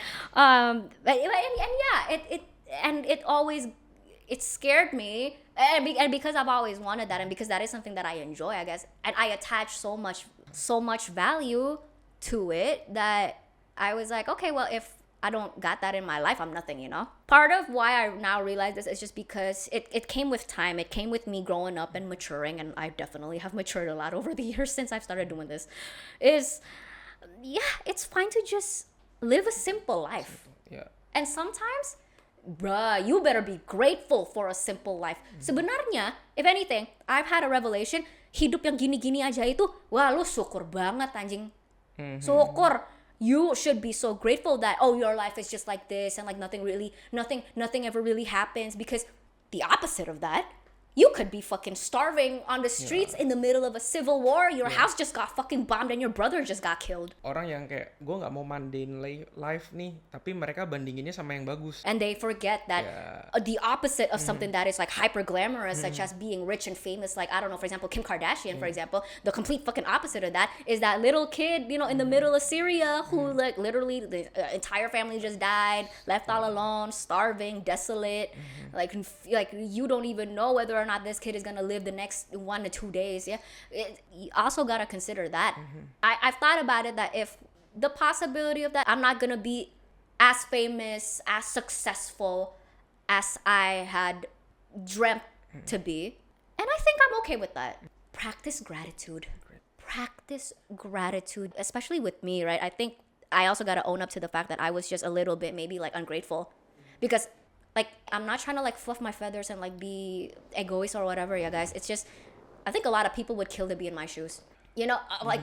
It scared me, and because I've always wanted that, and because that is something that I enjoy, I guess, and I attach so much value to it, that I was like, okay, well, if I don't got that in my life, I'm nothing, you know? Part of why I now realize this is just because it came with time. It came with me growing up and maturing, and I definitely have matured a lot over the years since I've started doing this. It's fine to just live a simple life. Yeah. And sometimes, bruh, you better be grateful for a simple life. Sebenarnya, if anything, I've had a revelation, hidup yang gini-gini aja itu, wah lu syukur banget anjing. Syukur. You should be so grateful that, oh, your life is just like this, and like nothing ever really happens, because the opposite of that, you could be fucking starving on the streets in the middle of a civil war. Your house just got fucking bombed and your brother just got killed. Orang yang kayak, gue gak mau mundane life nih, tapi mereka bandinginnya sama yang bagus. And they forget that the opposite of something that is like hyper glamorous, such as being rich and famous, like, I don't know, for example, Kim Kardashian, for example, the complete fucking opposite of that is that little kid, you know, in the middle of Syria who like literally the entire family just died, left all alone, starving, desolate, like you don't even know whether or not this kid is gonna live the next 1 to 2 days. You also gotta consider that. I've thought about it, that if the possibility of that, I'm not gonna be as famous, as successful as I had dreamt to be, and I think I'm okay with that. Practice gratitude, especially with me, right? I think I also gotta own up to the fact that I was just a little bit maybe like ungrateful, because like, I'm not trying to like fluff my feathers and like be egoist or whatever, yeah, guys. It's just, I think a lot of people would kill to be in my shoes. You know, like,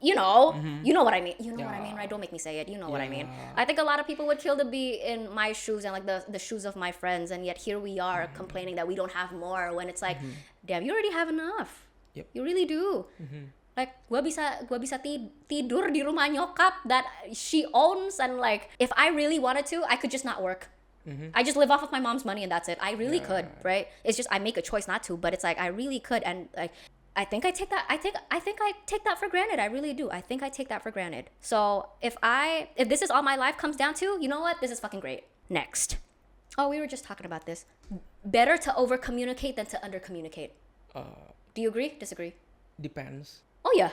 you know what I mean. You know what I mean, right? Don't make me say it. You know what I mean. I think a lot of people would kill to be in my shoes and like the shoes of my friends, and yet here we are complaining that we don't have more, when it's like, damn, you already have enough. Yep. You really do. Like gua bisa tidur di rumah nyokap that she owns, and like if I really wanted to, I could just not work. I just live off of my mom's money and that's it. I really could, right? It's just I make a choice not to, but it's like I really could, and like I think I take that. I think I take that for granted. I really do. I think I take that for granted. So if this is all my life comes down to, you know what? This is fucking great. Next. Oh, we were just talking about this. Better to over communicate than to under communicate. Do you agree? Disagree? Depends. Oh yeah.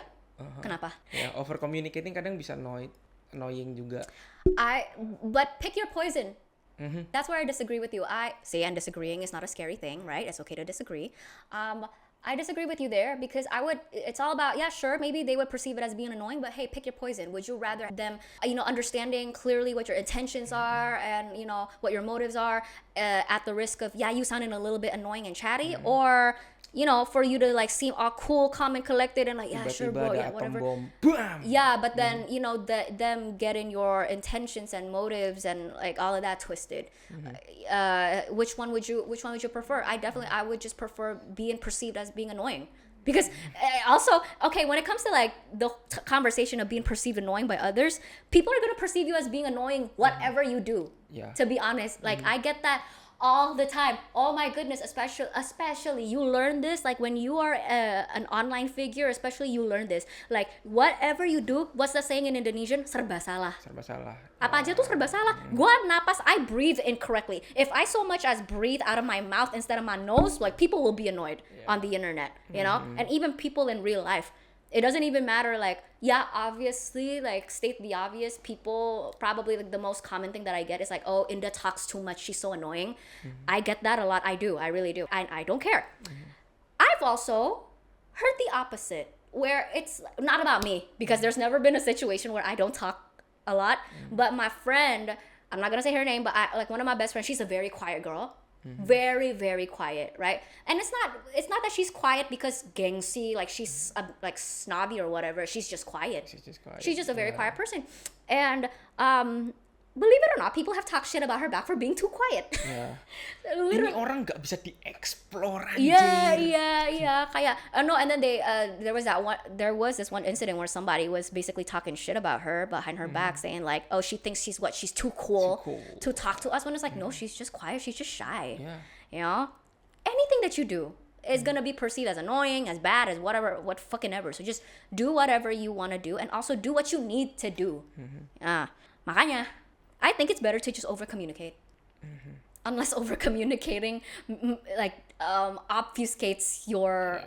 Kenapa? Ya, over communicating kadang bisa annoying juga. But pick your poison. That's where I disagree with you. And disagreeing is not a scary thing, right? It's okay to disagree. I disagree with you there because it's all about, yeah, sure, maybe they would perceive it as being annoying, but hey, pick your poison. Would you rather them, understanding clearly what your intentions are and, what your motives are at the risk of, yeah, you sounding a little bit annoying and chatty, or, for you to like seem all cool, calm and collected and like, yeah, sure, bro, yeah, whatever. Bom. Bam! Yeah, but then, them getting your intentions and motives and like all of that twisted. Which one would you prefer? I would just prefer being perceived as being annoying. Because also, okay, when it comes to like the conversation of being perceived annoying by others, people are going to perceive you as being annoying whatever you do. Yeah. To be honest, like I get that all the time. Oh my goodness, especially you learn this like when you are an online figure, especially you learn this. Like whatever you do, what's the saying in Indonesian? Serba salah. Serba salah. Apa aja tuh serba salah. Gua napas, I breathe incorrectly. If I so much as breathe out of my mouth instead of my nose, like people will be annoyed on the internet, and even people in real life. It doesn't even matter, like, yeah, obviously, like, state the obvious. People, probably, like, the most common thing that I get is, like, oh, Indah talks too much. She's so annoying. I get that a lot. I do. I really do. I don't care. I've also heard the opposite, where it's not about me, because there's never been a situation where I don't talk a lot. But my friend, I'm not going to say her name, but like, one of my best friends, she's a very quiet girl. Very, very quiet, right? And it's not that she's quiet because gengsi, like she's like snobby or whatever. She's just quiet. She's just a very quiet person. And believe it or not, people have talked shit about her back for being too quiet. Yeah. Ini orang gak bisa dieksplor anjir. Yeah. Kayak no, and then there was this one incident where somebody was basically talking shit about her behind her back, saying like, oh, she thinks she's too cool to talk to us, when it's like, no, she's just quiet, she's just shy. Yeah. Anything that you do is gonna be perceived as annoying, as bad, as whatever, what fucking ever. So just do whatever you want to do, and also do what you need to do. Makanya I think it's better to just over communicate. Unless over communicating like obfuscates your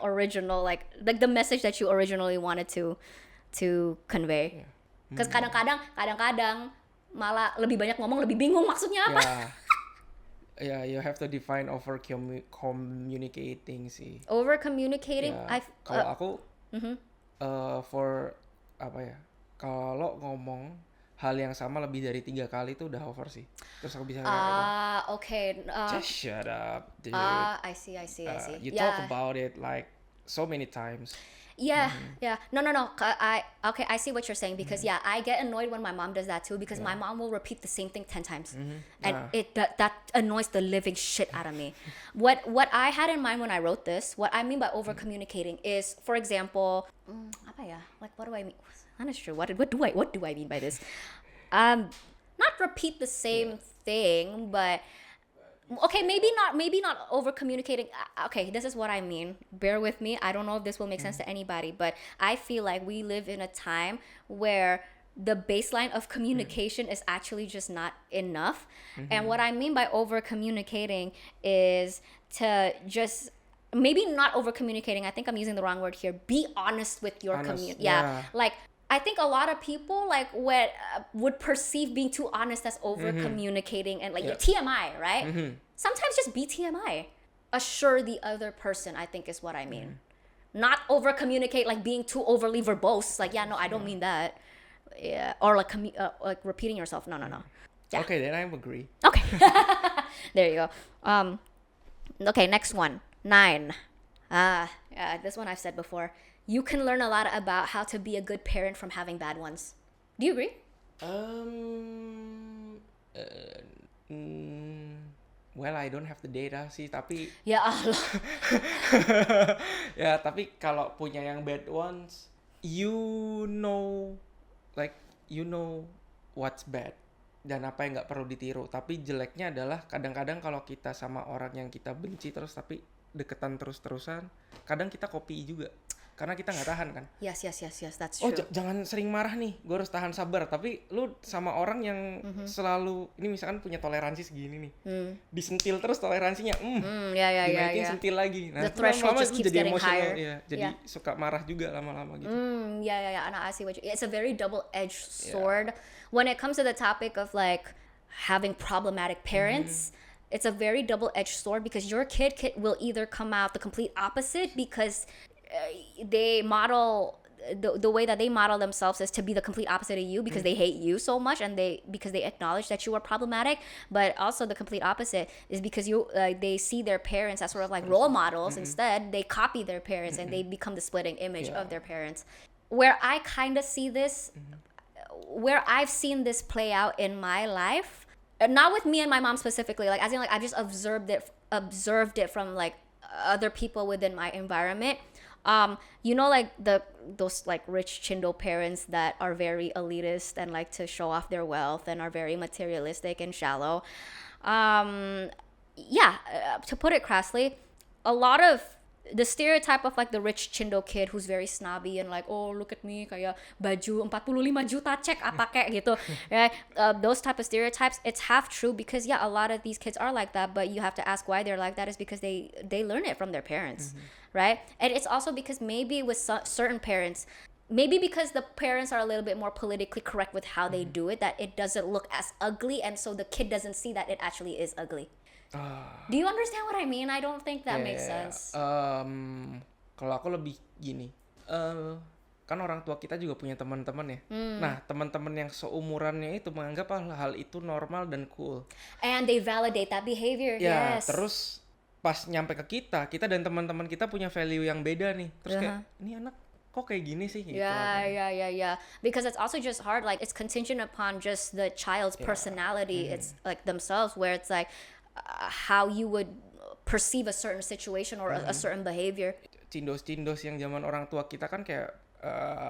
original like the message that you originally wanted to convey. Because kadang-kadang malah lebih banyak ngomong lebih bingung maksudnya apa. Yeah, you have to define over communicating sih. Over communicating, kalau aku for apa ya? Kalau ngomong hal yang sama lebih dari 3 kali itu udah over sih. Terus aku bisa okay. Just shut up, dude. I see. You talk about it like so many times. Yeah. No. I see what you're saying, because I get annoyed when my mom does that too, because my mom will repeat the same thing 10 times. And that annoys the living shit out of me. What I had in mind when I wrote this, what I mean by over communicating is, for example, apa ya? Like, what do I mean? I'm not sure. What do I mean by this? Not repeat the same thing, but okay, maybe not over communicating. Okay, this is what I mean. Bear with me. I don't know if this will make sense to anybody, but I feel like we live in a time where the baseline of communication is actually just not enough. And what I mean by over communicating is to just maybe not over communicating. I think I'm using the wrong word here. Be honest with your community. Like, I think a lot of people like would perceive being too honest as over communicating and like TMI, right? Sometimes just be TMI. Assure the other person, I think is what I mean. Not over communicate like being too overly verbose. Like, I don't mean that. Yeah, or like repeating yourself. No. Yeah. Okay, then I agree. Okay. There you go. Okay, next one. 9. This one I've said before. You can learn a lot about how to be a good parent from having bad ones. Do you agree? well, I don't have the data sih, tapi Ya Allah. ya tapi kalau punya yang bad ones, you know, like you know what's bad dan apa yang nggak perlu ditiru. Tapi jeleknya adalah kadang-kadang kalau kita sama orang yang kita benci terus tapi deketan terus-terusan, kadang kita copy juga karena kita nggak tahan kan. Yes, that's Oh true. jangan sering marah nih, gue harus tahan sabar. Tapi lu sama orang yang selalu, ini misalkan punya toleransi segini nih, disentil terus toleransinya, dinaikin sentil lagi. Nah The itu threshold lama-lama just itu keeps jadi getting emosional, higher. ya. Jadi suka marah juga lama-lama gitu. Yeah. And I see what you. It's a very double-edged sword when it comes to the topic of like having problematic parents. It's a very double-edged sword because your kid will either come out the complete opposite because they model the way that they model themselves is to be the complete opposite of you because they hate you so much and because they acknowledge that you are problematic, but also the complete opposite is because they see their parents as sort of like role models. Instead they copy their parents and they become the splitting image of their parents. Where I kind of see this, where I've seen this play out in my life, not with me and my mom specifically, like as in like I've just observed it from like other people within my environment. You know, like those like rich chindo parents that are very elitist and like to show off their wealth and are very materialistic and shallow. To put it crassly, a lot of the stereotype of like the rich chindo kid who's very snobby and like, oh look at me kayak baju 45 juta cek apa kek gitu, right? Those type of stereotypes, it's half true because a lot of these kids are like that, but you have to ask why they're like that is because they learn it from their parents, right? And it's also because maybe with certain parents, maybe because the parents are a little bit more politically correct with how they do it, that it doesn't look as ugly, and so the kid doesn't see that it actually is ugly. Do you understand what I mean? I don't think that makes sense. Kalau aku lebih gini, kan orang tua kita juga punya teman-teman ya. Nah, teman-teman yang seumurannya itu menganggap hal itu normal dan cool. And they validate that behavior. Ya, Yes. terus pas nyampe ke kita dan teman-teman kita punya value yang beda nih. Terus kayak, ini anak kok kayak gini sih gitu. Yeah. Because it's also just hard, like it's contingent upon just the child's personality. It's like themselves, where it's like how you would perceive a certain situation or a certain behavior. Cindos yang zaman orang tua kita kan kayak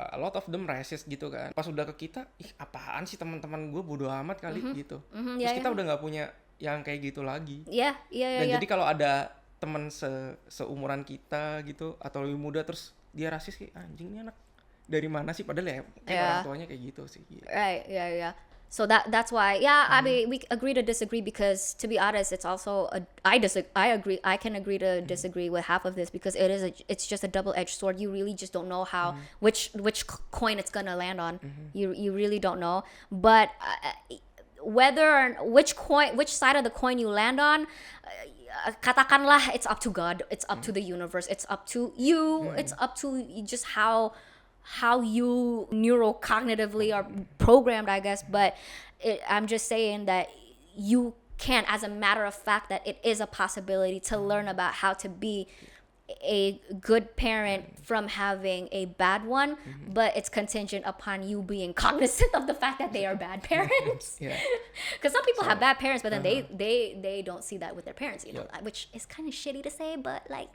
a lot of them racist gitu kan. Pas udah ke kita, apaan sih teman-teman gue bodo amat kali gitu. Terus kita udah nggak punya yang kayak gitu lagi. Dan jadi kalau ada teman seumuran kita gitu atau lebih muda terus dia rasis, kayak anjing ini anak dari mana sih, padahal orang tuanya kayak gitu sih. Right. So that's why, I mean, we agree to disagree because, to be honest, it's also I can agree to disagree with half of this because it's just a double-edged sword. You really just don't know how which coin it's gonna land on. You really don't know. But which side of the coin you land on, katakanlah it's up to God, it's up to the universe, it's up to you, it's up to just how you neurocognitively are programmed, I guess. But I'm just saying that you can, as a matter of fact, that it is a possibility to learn about how to be a good parent from having a bad one, but it's contingent upon you being cognizant of the fact that they are bad parents. Because some people have bad parents, but then they don't see that with their parents, you know, which is kind of shitty to say, but like,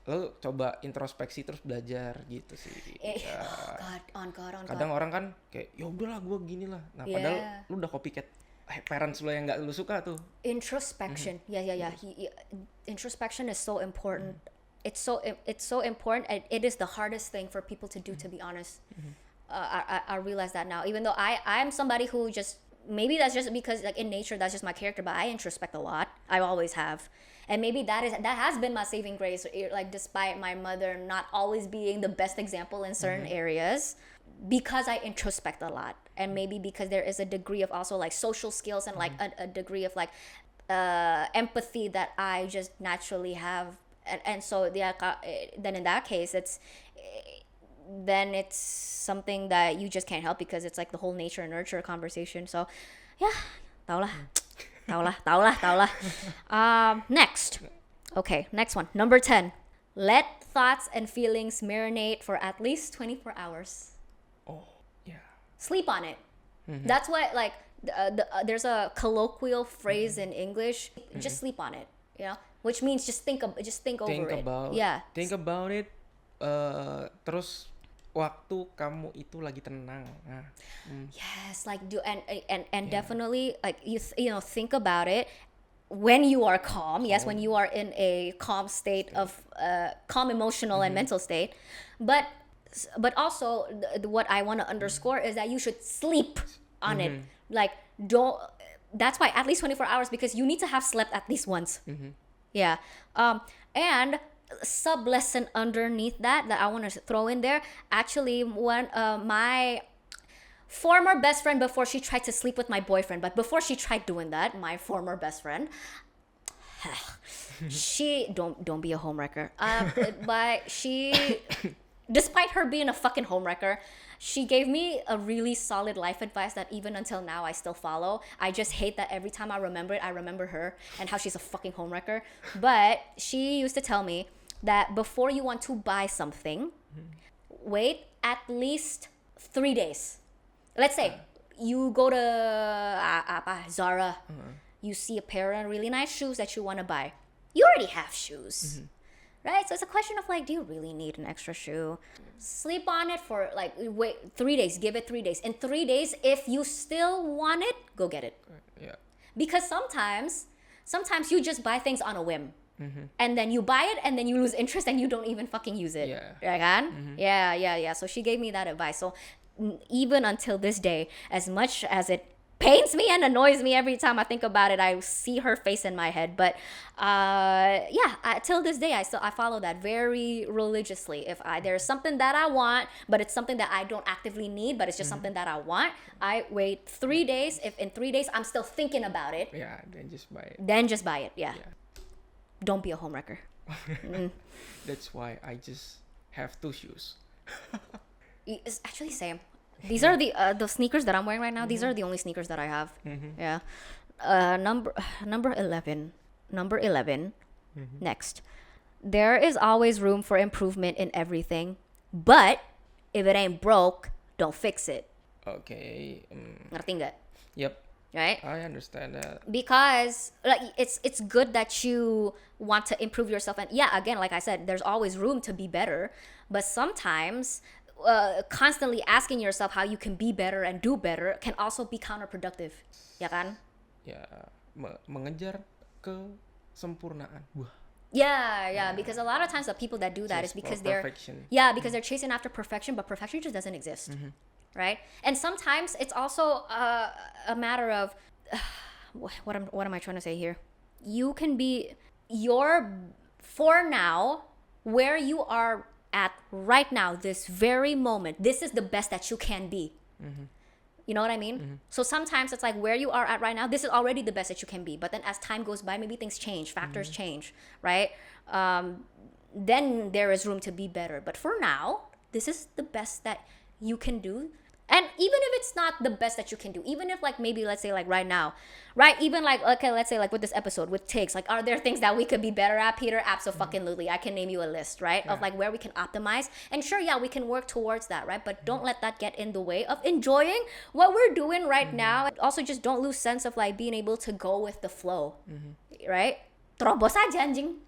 Lo coba introspeksi terus belajar gitu sih. Oh God, on God. Kadang orang kan kayak, ya udahlah gue gini lah. Nah padahal lu udah copycat parents lo yang nggak lu suka tuh. Introspection, introspection is so important. It's so important, and it is the hardest thing for people to do, to be honest. I realize that now, even though I'm somebody who just, maybe that's just because like in nature that's just my character, but I introspect a lot. I always have. And maybe that has been my saving grace, like despite my mother not always being the best example in certain areas, because I introspect a lot. And maybe because there is a degree of also like social skills and like a degree of like empathy that I just naturally have. And so then in that case it's something that you just can't help, because it's like the whole nature and nurture conversation. So tau lah. Next one, number 10. Let thoughts and feelings marinate for at least 24 hours. Sleep on it. That's what, like, there's a colloquial phrase in English, just sleep on it, which means just think over it. Yeah. Think about it. Terus waktu kamu itu lagi tenang. Nah, Yes, like do and definitely like think about it when you are calm. Yes, when you are in a calm state of calm emotional and mental state, but also what I want to underscore is that you should sleep on it. Like don't. That's why at least 24 hours, because you need to have slept at least once. Yeah. And sub lesson underneath that I want to throw in there. Actually, one my former best friend, before she tried to sleep with my boyfriend, but before she tried doing that, my former best friend, she don't be a homewrecker. But she, despite her being a fucking homewrecker, she gave me a really solid life advice that even until now I still follow. I just hate that every time I remember it, I remember her and how she's a fucking homewrecker. But she used to tell me that before you want to buy something, wait at least 3 days. Let's say you go to Zara, you see a pair of really nice shoes that you want to buy. You already have shoes. Right? So it's a question of like, do you really need an extra shoe? Sleep on it for like, wait, 3 days. Give it 3 days. In 3 days, if you still want it, go get it. Yeah. Because sometimes you just buy things on a whim. And then you buy it and then you lose interest and you don't even fucking use it. Yeah. Right, kan? Yeah. So she gave me that advice. So even until this day, as much as it pains me and annoys me every time I think about it, I see her face in my head. But till this day, I follow that very religiously. If there's something that I want, but it's something that I don't actively need, but it's just something that I want, I wait 3 days. If in 3 days I'm still thinking about it, then just buy it. Yeah. Don't be a homewrecker. That's why I just have 2 shoes. It's actually same. These are the sneakers that I'm wearing right now. These are the only sneakers that I have. Yeah. Number 11. Next. There is always room for improvement in everything, but if it ain't broke, don't fix it. Okay. Ngerti nggak? Yep. Right? I understand that. Because like it's good that you want to improve yourself, and again, like I said, there's always room to be better, but sometimes constantly asking yourself how you can be better and do better can also be counterproductive. Ya kan? Ya, mengejar kesempurnaan. Wah. Yeah, because a lot of times the people that do that is because they're because they're chasing after perfection, but perfection just doesn't exist. Right? And sometimes it's also a matter of what am I trying to say here? You can be for now, where you are at right now, this very moment, this is the best that you can be. You know what I mean? So sometimes it's like where you are at right now, this is already the best that you can be. But then as time goes by, maybe things change, factors change, right? Then there is room to be better. But for now, this is the best that you can do. And even if it's not the best that you can do, even if like maybe let's say like right now, right? Even like, okay, let's say like with this episode with takes, like are there things that we could be better at, Peter? Absolutely. I can name you a list, right? Of like where we can optimize. And sure, we can work towards that, right? But don't let that get in the way of enjoying what we're doing right now. Also just don't lose sense of like being able to go with the flow, right? Terobos aja anjing.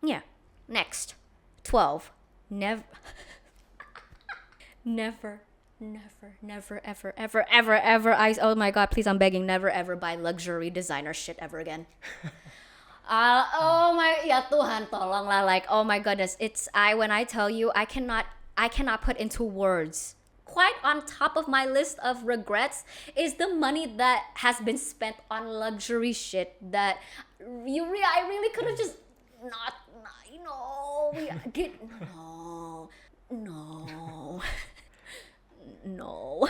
Yeah. Next. 12. Never, ever. Oh my God, please, I'm begging, never ever buy luxury designer shit ever again. Ya Tuhan, tolonglah. Like, oh my goodness, when I tell you, I cannot put into words. Quite on top of my list of regrets is the money that has been spent on luxury shit that I really could have just no.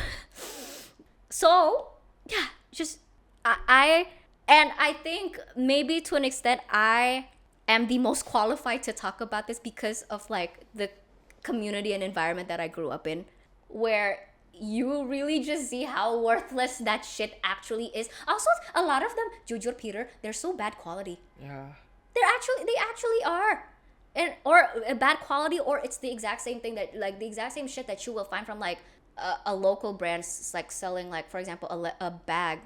So I think maybe to an extent I am the most qualified to talk about this because of like the community and environment that I grew up in, where you really just see how worthless that shit actually is. Also, a lot of them, jujur Peter, they're so bad quality. Yeah. They actually are. Or a bad quality, or it's the exact same thing that like the exact same shit that you will find from like a local brand like selling like, for example, a bag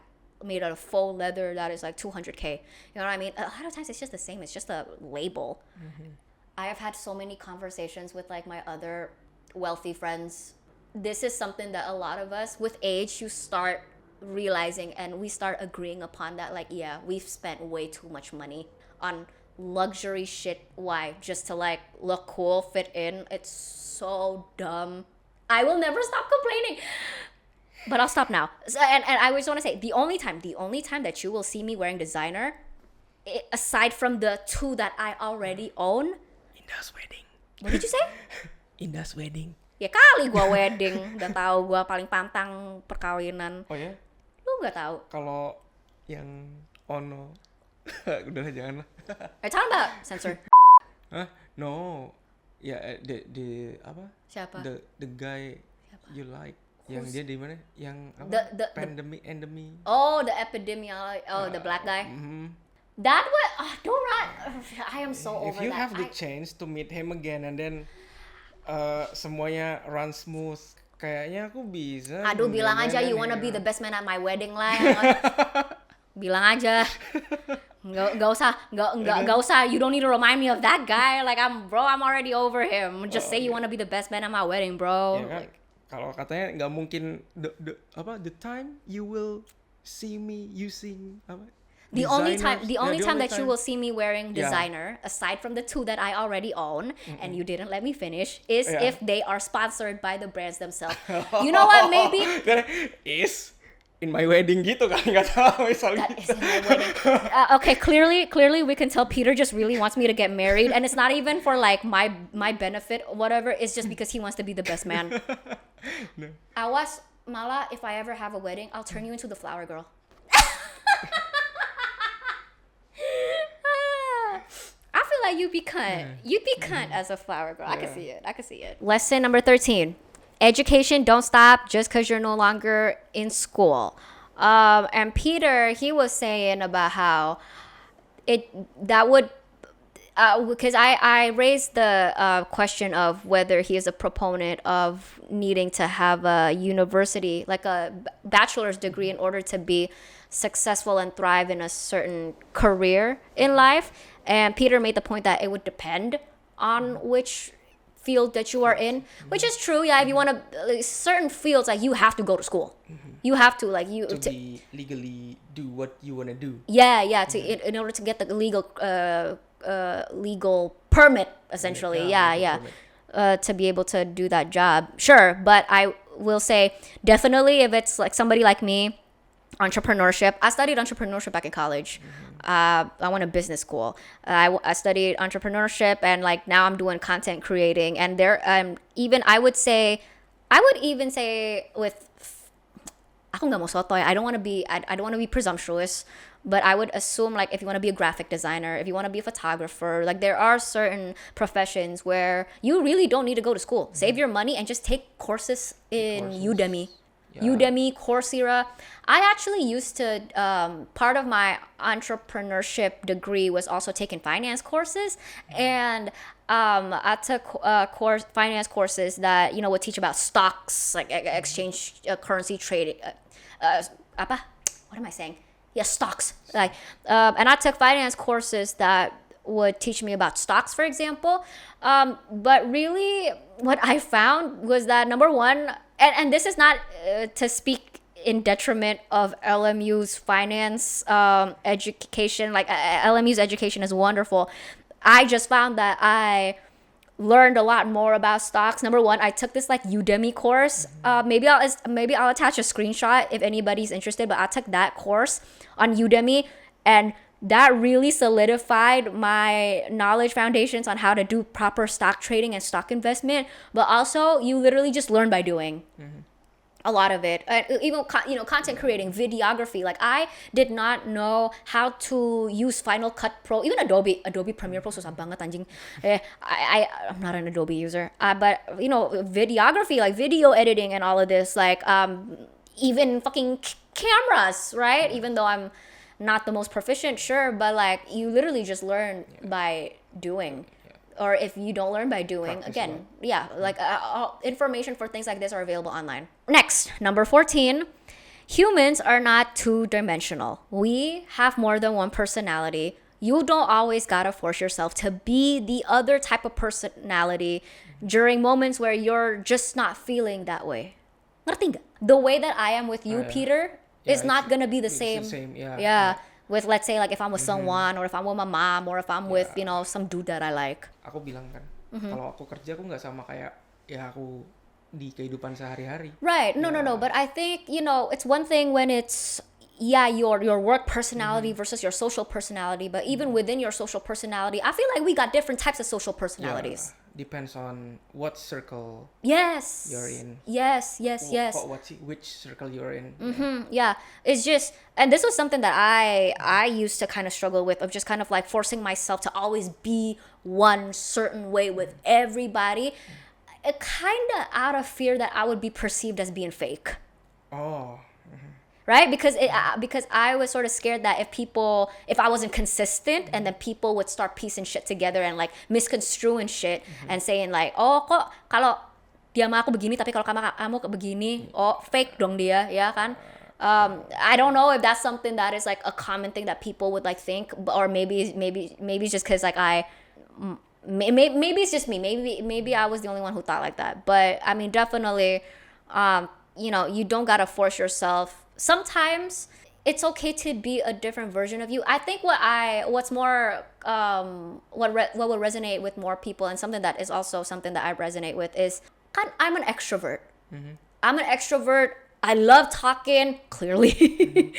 made out of faux leather that is like 200K. You know what I mean? A lot of times it's just the same. It's just a label. I have had so many conversations with like my other wealthy friends. This is something that a lot of us with age, you start realizing and we start agreeing upon that, like, yeah, we've spent way too much money on luxury shit. Why? Just to like look cool, fit in. It's so dumb. I will never stop complaining. But I'll stop now. So, and I just want to say, the only time that you will see me wearing designer, aside from the two that I already own. Indah's wedding. What did you say? Indah's wedding. Ya kali gue wedding. Udah tahu gue paling pantang perkawinan. Oh ya? Lu gak tahu? Kalau yang Ono. Udahlah jangan lah. Talking about censor. Hah? No. Ya, the apa? Siapa? The guy siapa? You like. Yang dia di mana? Yang apa? Endemic. Oh, the epidemiology. Oh, the black guy. That was. Don't run. I am so over that. If you have the chance to meet him again and then semuanya run smooth, kayaknya aku bisa. Aduh, bilang aja you wanna be the best man at my wedding lah. Bilang aja. Gak usah. You don't need to remind me of that guy. Like I'm already over him. Just say you wanna be the best man at my wedding, bro. Yeah, kan? Kalau katanya nggak mungkin the time you will see me using apa? The only time that you will see me wearing designer, aside from the two that I already own, and you didn't let me finish, is if they are sponsored by the brands themselves. You know what? Maybe is in my wedding gitu kan, nggak tahu misalnya. That is in my wedding. Okay, clearly we can tell Peter just really wants me to get married, and it's not even for like my benefit or whatever. It's just because he wants to be the best man. No. Awas malah, if I ever have a wedding, I'll turn you into the flower girl. I feel like you'd be cunt as a flower girl. Yeah. I can see it. Lesson number 13. Education don't stop just because you're no longer in school. And Peter, he was saying about how because I raised the question of whether he is a proponent of needing to have a university, like a bachelor's degree, in order to be successful and thrive in a certain career in life. And Peter made the point that it would depend on which field that you are in, which is true. Yeah, if you want to, certain fields, like you have to go to school. You have to to be legally do what you want to do. Yeah. In order to get the legal permit, essentially. Yeah. To be able to do that job, sure. But I will say, definitely, if it's like somebody like me, entrepreneurship. I studied entrepreneurship back in college. I went to business school. I studied entrepreneurship, and like now I'm doing content creating. And there, I would even say with, ako nggak mau sotoy. I don't want to be presumptuous, but I would assume like if you want to be a graphic designer, if you want to be a photographer, like there are certain professions where you really don't need to go to school. Save your money and just take courses in Udemy. Yeah. Udemy, Coursera. I actually used to, part of my entrepreneurship degree was also taking finance courses. And I took finance courses that, would teach about stocks, like exchange currency trading. What am I saying? Yeah, stocks. And I took finance courses that would teach me about stocks, for example. But really, what I found was that, number one, and this is not to speak in detriment of LMU's finance education. Like LMU's education is wonderful. I just found that I learned a lot more about stocks. Number one, I took this like Udemy course. Maybe I'll attach a screenshot if anybody's interested. But I took that course on Udemy, and that really solidified my knowledge foundations on how to do proper stock trading and stock investment. But also, you literally just learn by doing. A lot of it. Even content creating, videography. Like I did not know how to use Final Cut Pro, even Adobe Premiere Pro. Susah banget anjing. I'm not an Adobe user. But videography, like video editing and all of this, like even fucking cameras, right? Even though I'm not the most proficient, sure, but like you literally just learn by doing. or if you don't learn by doing, Practice again, yeah, like information for things like this are available online. Next, number 14. Humans are not two-dimensional. We have more than one personality. You don't always gotta force yourself to be the other type of personality during moments where you're just not feeling that way. Ngerti nggak? The way that I am with you, Peter, is not gonna be the same. Yeah. With, let's say, like if I'm with someone, or if I'm with my mom, or if I'm with, some dude that I like. Aku bilang kan, kalau aku kerja aku nggak sama kayak ya aku di kehidupan sehari-hari. Right. No. But I think, it's one thing when it's, your work personality versus your social personality. But even within your social personality, I feel like we got different types of social personalities. Yeah. Depends on what circle Yes. you're in. Yes. Which circle you're in. Yeah. It's just, and this was something that I used to kind of struggle with, of just kind of like forcing myself to always be one certain way with everybody. Kind of out of fear that I would be perceived as being fake. Oh. Right? Because I was sort of scared that if I wasn't consistent, and then people would start piecing shit together and like misconstruing shit and saying like, oh kok kalau dia mah aku begini, tapi kalau kamu begini, oh fake dong dia, ya kan? I don't know if that's something that is like a common thing that people would like think, or maybe it's just because like maybe it's just me. Maybe I was the only one who thought like that. But I mean, definitely, you don't gotta force yourself. Sometimes it's okay to be a different version of you. I think what will resonate with more people, and something that is also something that I resonate with, is I'm an extrovert. I'm an extrovert. I love talking, clearly.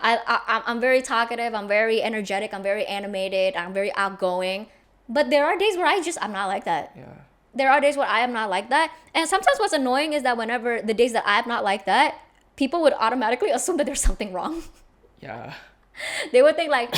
I'm very talkative. I'm very energetic. I'm very animated. I'm very outgoing. But there are days where I'm not like that. Yeah. There are days where I am not like that. And sometimes what's annoying is that whenever the days that I'm not like that, people would automatically assume that there's something wrong. Yeah. They would think like,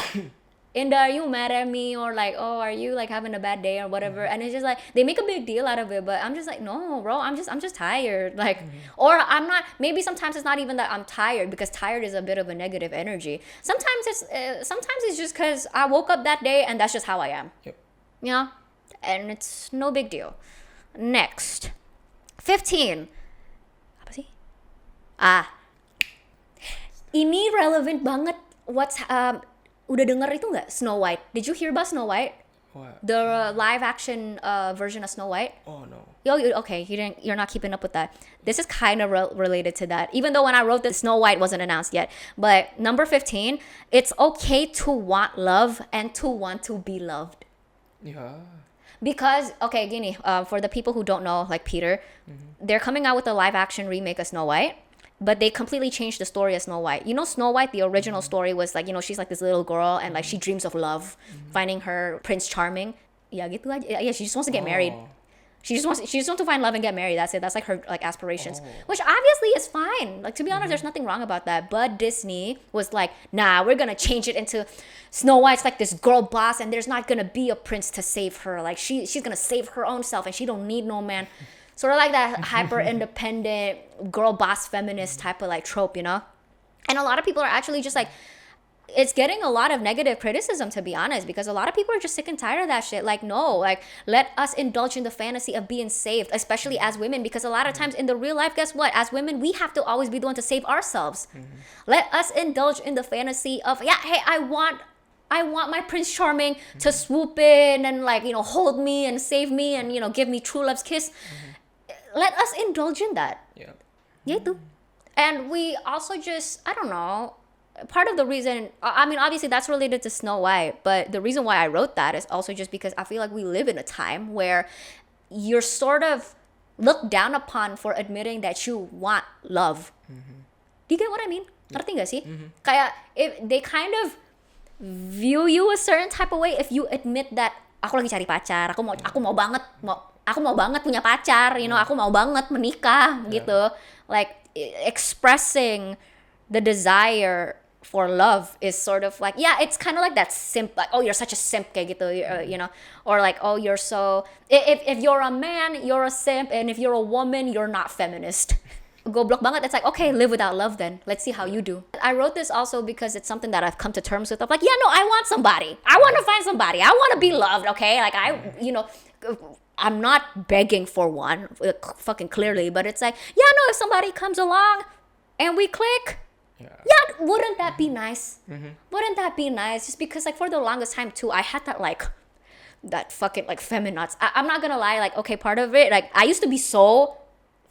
Indah, are you mad at me? Or like, oh, are you like having a bad day or whatever? And it's just like, they make a big deal out of it, but I'm just like, no, bro, I'm just tired. Like, or I'm not, maybe sometimes it's not even that I'm tired, because tired is a bit of a negative energy. Sometimes it's just because I woke up that day and that's just how I am. Yep. Yeah, and it's no big deal. Next, 15. Apa sih? Ini relevant banget. Udah denger itu nggak? Snow White. Did you hear about Snow White? What? The live action version of Snow White. Oh no. Okay, you're not keeping up with that. This is kind of related to that. Even though when I wrote this, Snow White wasn't announced yet. But number 15, it's okay to want love and to want to be loved. Yeah. Because, okay, gini, for the people who don't know, like Peter, they're coming out with a live action remake of Snow White, but they completely changed the story of Snow White. You know, Snow White, the original story was like, she's like this little girl and like she dreams of love, finding her Prince Charming. Yeah, gitu aja. Yeah, she just wants to get married. She just wants to find love and get married. That's it. That's like her like aspirations, which obviously is fine. Like, to be honest, there's nothing wrong about that. But Disney was like, nah, we're gonna change it into Snow White's like this girl boss, and there's not gonna be a prince to save her. Like she's gonna save her own self, and she don't need no man. Sort of like that hyper independent girl boss feminist type of like trope, And a lot of people are actually just like, it's getting a lot of negative criticism, to be honest, because a lot of people are just sick and tired of that shit. Like, no, like, let us indulge in the fantasy of being saved, especially as women, because a lot of times in the real life, guess what? As women, we have to always be the one to save ourselves. Let us indulge in the fantasy of, hey, I want my Prince Charming to swoop in and like, hold me and save me and, give me true love's kiss. Let us indulge in that. Yeah. Yaitu. And we also just, I don't know, part of the reason, I mean, obviously that's related to Snow White, but the reason why I wrote that is also just because I feel like we live in a time where you're sort of looked down upon for admitting that you want love. Do you get what I mean? Ngerti gak sih? Kayak, if they kind of view you a certain type of way if you admit that aku lagi cari pacar, aku mau banget punya pacar, aku mau banget menikah, gitu. Like, expressing the desire for love is sort of like, it's kind of like that simp, like, oh, you're such a simp, kayak gitu, or like, oh, you're so, if you're a man, you're a simp, and if you're a woman, you're not feminist. goblok banget. It's like, okay, live without love then. Let's see how you do. I wrote this also because it's something that I've come to terms with. I'm like, yeah, no, I want somebody. I want to find somebody. I want to be loved, okay? Like, I'm not begging for one, fucking clearly, but it's like, yeah, no, if somebody comes along and we click, yeah, wouldn't that be nice? Wouldn't that be nice? Just because, like, for the longest time, too, I had that fucking, like, feminazis. I'm not gonna lie, like, okay, part of it, like, I used to be so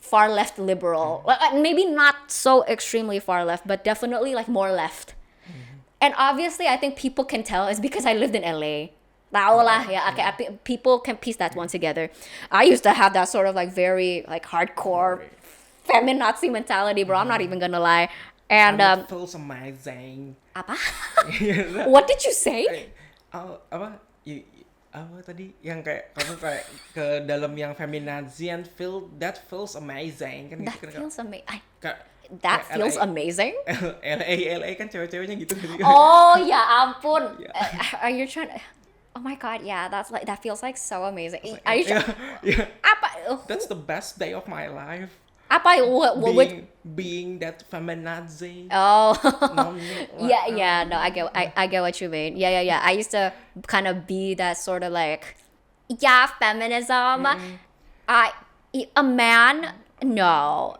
far left liberal. Maybe not so extremely far left, but definitely, like, more left. And obviously, I think people can tell it's because I lived in LA. People can piece that one together. I used to have that sort of, like, very, like, hardcore feminazi mentality, bro. I'm not even gonna lie. And it feels amazing. Apa? What did you say? Apa tadi yang kayak kamu kayak ke dalam yang feminazi and that feels amazing kan? That feels amazing. That feels amazing. LA kan cewek-ceweknya gitu. Oh ya ampun. Are you trying? Oh my god, yeah, that feels like so amazing. Are you sure? Yeah. Apa? That's the best day of my life. Apa? Being that feminazi. Oh. Yeah. No, I get what you mean. Yeah. I used to kind of be that sort of like, yeah, feminism. A man. No.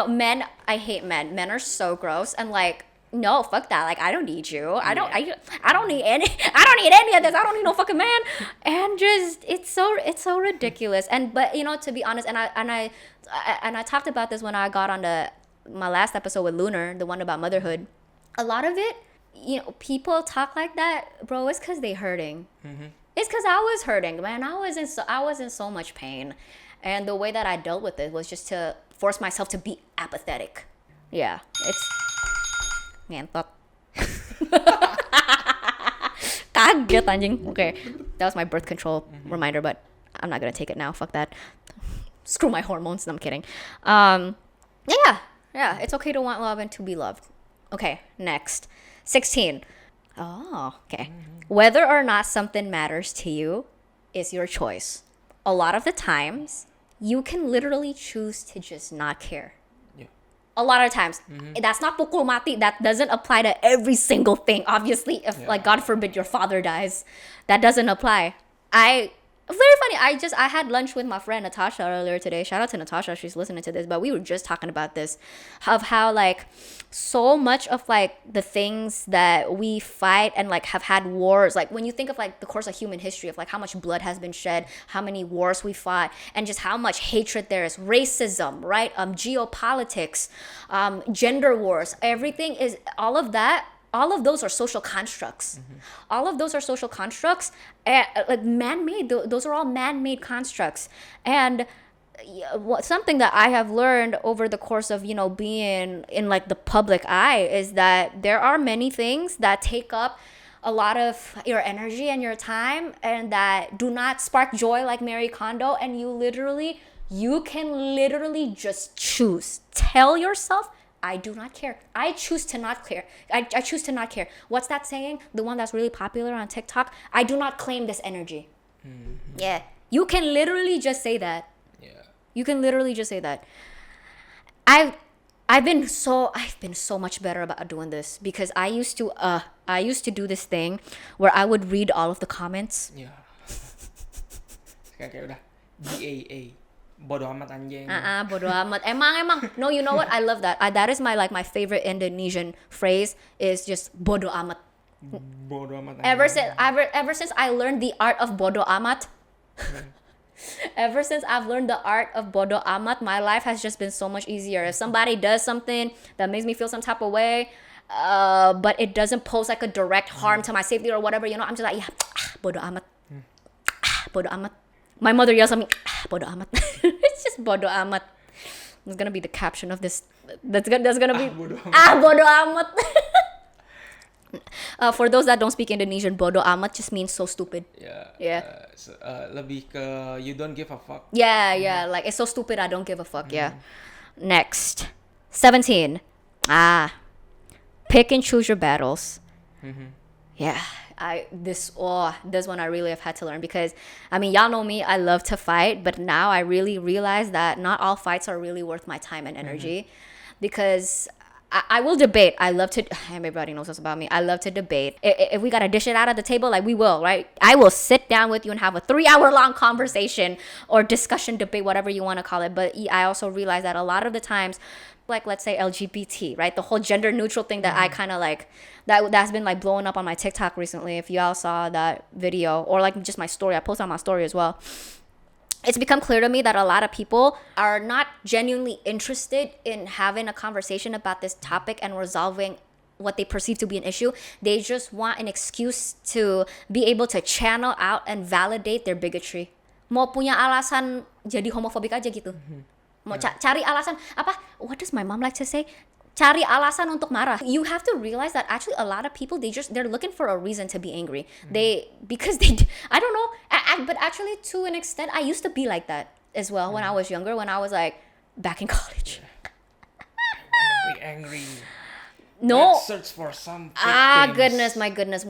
Men. I hate men. Men are so gross and like. No, fuck that. Like, I don't need you. I don't need any of this. I don't need no fucking man. And just it's so ridiculous. But to be honest, and I talked about this when I got on my last episode with Lunar, the one about motherhood. A lot of it, people talk like that, bro. It's because they hurting. It's because I was hurting, man. I was in so much pain, and the way that I dealt with it was just to force myself to be apathetic. Yeah, it's. Ngentot. Kaget anjing. Okay, that was my birth control reminder, but I'm not gonna take it now. Fuck that. Screw my hormones. No, I'm kidding. Yeah. It's okay to want love and to be loved. Okay, next. 16. Oh, okay. Whether or not something matters to you is your choice. A lot of the times, you can literally choose to just not care. A lot of times. That's not pukul mati. That doesn't apply to every single thing. Obviously, if like God forbid your father dies, that doesn't apply. Very funny. I had lunch with my friend Natasha earlier today. Shout out to Natasha. She's listening to this. But we were just talking about this, of how like so much of like the things that we fight and like have had wars. Like when you think of like the course of human history of like how much blood has been shed, how many wars we fought, and just how much hatred there is, racism, right? Geopolitics, gender wars. Everything is all of that. All of those are social constructs. All of those are social constructs, like man-made. Those are all man-made constructs. And something that I have learned over the course of being in like the public eye is that there are many things that take up a lot of your energy and your time, and that do not spark joy like Marie Kondo. And you can literally just choose. Tell yourself, I do not care. I choose to not care. I choose to not care. What's that saying? The one that's really popular on TikTok? I do not claim this energy. Yeah. You can literally just say that. Yeah. You can literally just say that. I've been so much better about doing this, because I used to do this thing where I would read all of the comments. Yeah. Kayak udah BAA. Bodo amat anjing. Bodo amat. Emang. No, you know what? I love that. That is my favorite Indonesian phrase is just bodo amat. Bodo amat. Ever since I learned the art of bodo amat. Ever since I've learned the art of bodo amat, my life has just been so much easier. If somebody does something that makes me feel some type of way, but it doesn't pose like a direct harm to my safety or whatever, I'm just like, yeah, bodo amat. Bodo amat. My mother yells at me, bodo amat. It's just bodo amat. It's gonna be the caption of this. That's gonna be bodo amat. For those that don't speak Indonesian, bodo amat just means so stupid. Yeah. Lebih ke you don't give a fuck. Yeah. Like it's so stupid, I don't give a fuck. Yeah. Next, 17. Pick and choose your battles. Yeah. this one I really have had to learn, because I mean, y'all know me, I love to fight, but now I really realize that not all fights are really worth my time and energy, because I will debate. I love to, everybody knows this about me, I love to debate. If we gotta dish it out at the table, like, we will, right? I will sit down with you and have a 3-hour long conversation or discussion, debate, whatever you want to call it. But I also realize that a lot of the times, like, let's say LGBT, right? The whole gender neutral thing that I kind of like, that's been like blowing up on my TikTok recently. If y'all saw that video, or like just my story, I posted on my story as well. It's become clear to me that a lot of people are not genuinely interested in having a conversation about this topic and resolving what they perceive to be an issue. They just want an excuse to be able to channel out and validate their bigotry. Mau punya alasan jadi homofobik aja gitu. Mau cari alasan apa? What does my mom like to say? Cari alasan untuk marah. You have to realize that actually a lot of people, they're looking for a reason to be angry. Because I don't know, but actually to an extent I used to be like that as well when I was younger, when I was like back in college. I wanna be angry. No. Let's search for some victims. Goodness, my goodness.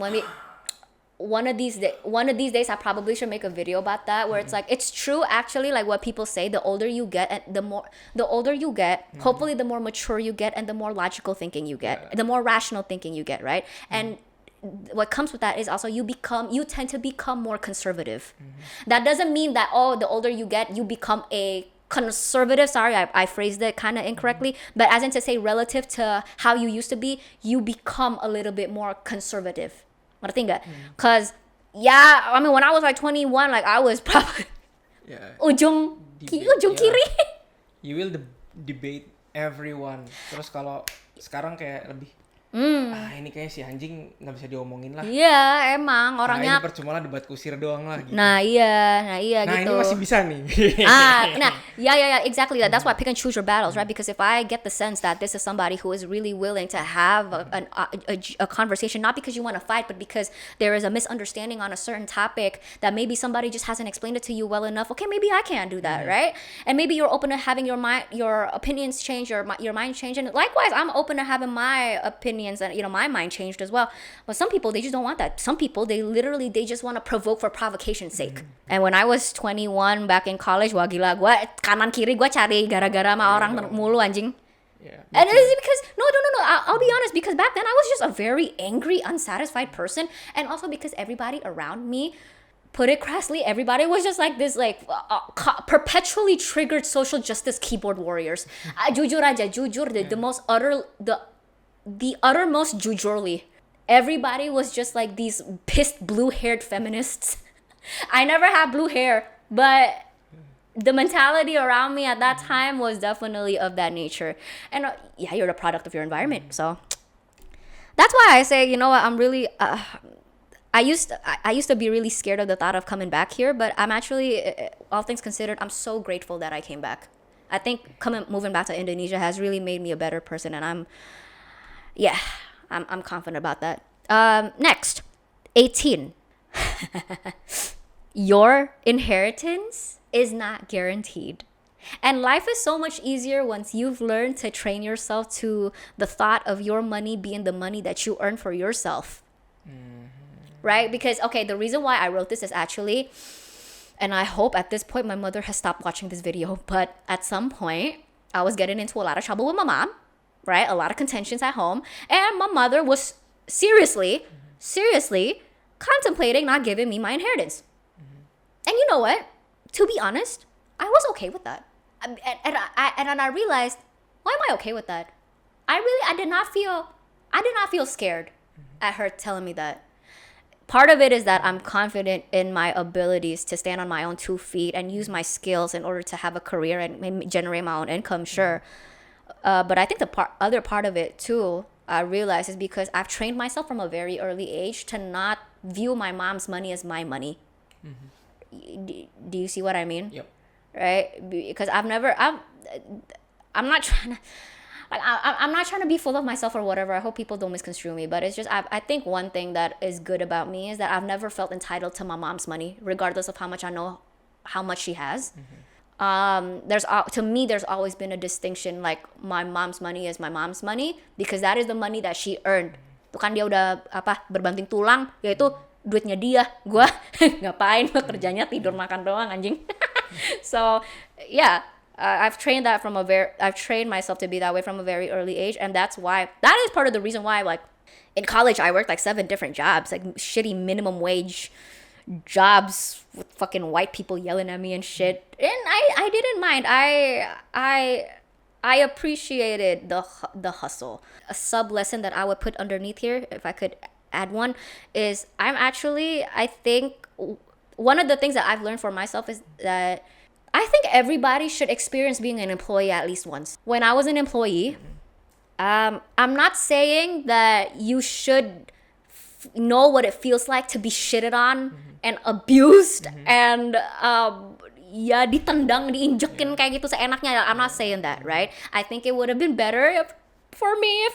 One of these days I probably should make a video about that, where it's like, it's true actually, like what people say, the older you get and the older you get, hopefully the more mature you get and the more logical thinking you get, the more rational thinking you get, right? And what comes with that is also you tend to become more conservative. That doesn't mean that, the older you get, you become a conservative. Sorry, I phrased it kind of incorrectly, but as in to say, relative to how you used to be, you become a little bit more conservative. Ngerti nggak? Because, I mean, when I was like 21, like, I was probably ujung kiri. You will debate everyone. Terus kalau sekarang kayak lebih, ini kayaknya si anjing nggak bisa diomongin lah. Iya, emang orangnya. Ini percuma lah, debat kusir doang lah. Gitu. Nah iya gitu. gitu. Ini masih bisa nih. Exactly. That's why pick and choose your battles, right? Because if I get the sense that this is somebody who is really willing to have a conversation, not because you want to fight, but because there is a misunderstanding on a certain topic that maybe somebody just hasn't explained it to you well enough. Okay, maybe I can do that, right? And maybe you're open to having your opinions change, your mind change, and likewise, I'm open to having my opinions and my mind changed as well. But some people, they just don't want that. Some people, they just want to provoke for provocation's sake. And when I was 21 back in college, wah gila, gue kanan kiri gue cari gara-gara sama orang mulu anjing. And it is because no, I'll be honest, because back then I was just a very angry, unsatisfied person, and also because everybody around me, put it crassly, everybody was just like this, like perpetually triggered social justice keyboard warriors. Jujur, the uttermost jujurly. Everybody was just like these pissed blue-haired feminists. I never had blue hair, but the mentality around me at that time was definitely of that nature. And you're the product of your environment. So that's why I say, you know what, I'm really I used to be really scared of the thought of coming back here, but I'm actually, all things considered, I'm so grateful that I came back. I think moving back to Indonesia has really made me a better person, and I'm confident about that. Next, 18. Your inheritance is not guaranteed. And life is so much easier once you've learned to train yourself to the thought of your money being the money that you earn for yourself. Right? Because, the reason why I wrote this is actually, and I hope at this point my mother has stopped watching this video, but at some point I was getting into a lot of trouble with my mom. Right? A lot of contentions at home. And my mother was seriously contemplating not giving me my inheritance. And you know what? To be honest, I was okay with that. And I realized, why am I okay with that? I did not feel scared at her telling me that. Part of it is that I'm confident in my abilities to stand on my own 2 feet and use my skills in order to have a career and generate my own income, sure. But I think the other part of it too, I realize, is because I've trained myself from a very early age to not view my mom's money as my money. Do you see what I mean? Yep. Right? Because I'm not trying to, like, I'm not trying to be full of myself or whatever. I hope people don't misconstrue me, but it's just, I think one thing that is good about me is that I've never felt entitled to my mom's money, regardless of how much I know how much she has. To me, there's always been a distinction, like my mom's money is my mom's money, because that is the money that she earned Itu kan dia udah berbanting tulang, yaitu duitnya dia. Gua ngapain, kerjanya tidur makan doang anjing. So yeah, I've trained myself to be that way from a very early age, and that is part of the reason why, like, in college I worked like 7 different jobs, like shitty minimum wage jobs with fucking white people yelling at me and shit, and I didn't mind. I appreciated the hustle. A sub lesson that I would put underneath here, if I could add one, is I think one of the things that I've learned for myself is that I think everybody should experience being an employee at least once. When I was an employee, I'm not saying that you should know what it feels like to be shitted on and abused and ya ditendang, diinjekin kayak gitu seenaknya. I'm not saying that, right? I think it would have been better for me if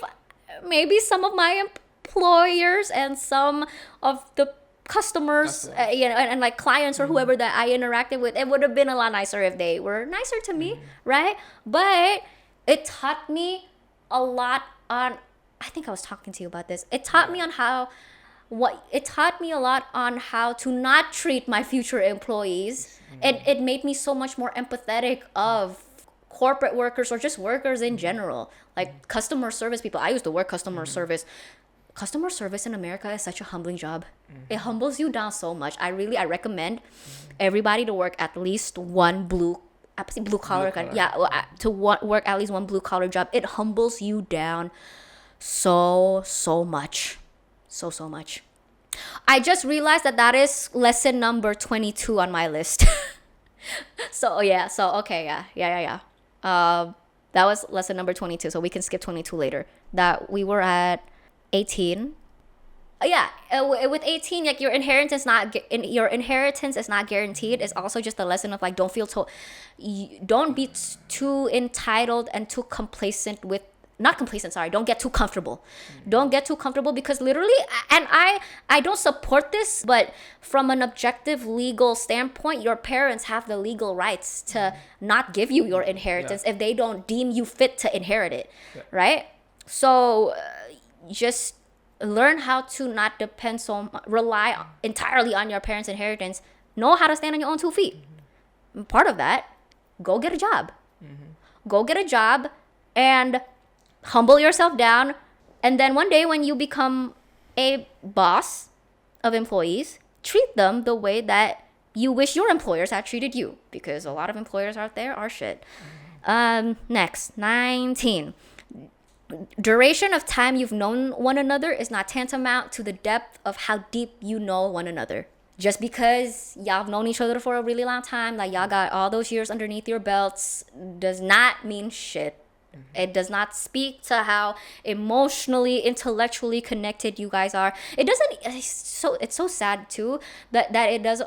maybe some of my employers and some of the customers, and like clients or whoever that I interacted with, it would have been a lot nicer if they were nicer to me, right? But it taught me a lot on, I think I was talking to you about this. It taught me a lot on how to not treat my future employees. It made me so much more empathetic of corporate workers or just workers in general, like customer service people. I used to work customer service. Customer service in America is such a humbling job. It humbles you down so much. I recommend everybody to work at least one blue collar. Work at least one blue collar job. It humbles you down so much. So much. I just realized that is lesson number 22 on my list. That was lesson number 22, so we can skip 22 later. That we were at 18. With 18, like your inheritance is not guaranteed. It's also just a lesson of like don't be too entitled and too complacent with. Not complacent, sorry. Don't get too comfortable. Don't get too comfortable because literally, and I don't support this, but from an objective legal standpoint, your parents have the legal rights to not give you your inheritance if they don't deem you fit to inherit it, right? So just learn how to not rely entirely on your parents' inheritance. Know how to stand on your own 2 feet. Part of that, go get a job. Go get a job and humble yourself down, and then one day when you become a boss of employees, treat them the way that you wish your employers had treated you, because a lot of employers out there are shit. Next, 19. Duration of time you've known one another is not tantamount to the depth of how deep you know one another. Just because y'all have known each other for a really long time, like y'all got all those years underneath your belts, does not mean shit. It does not speak to how emotionally, intellectually connected you guys are. It's so sad too that it does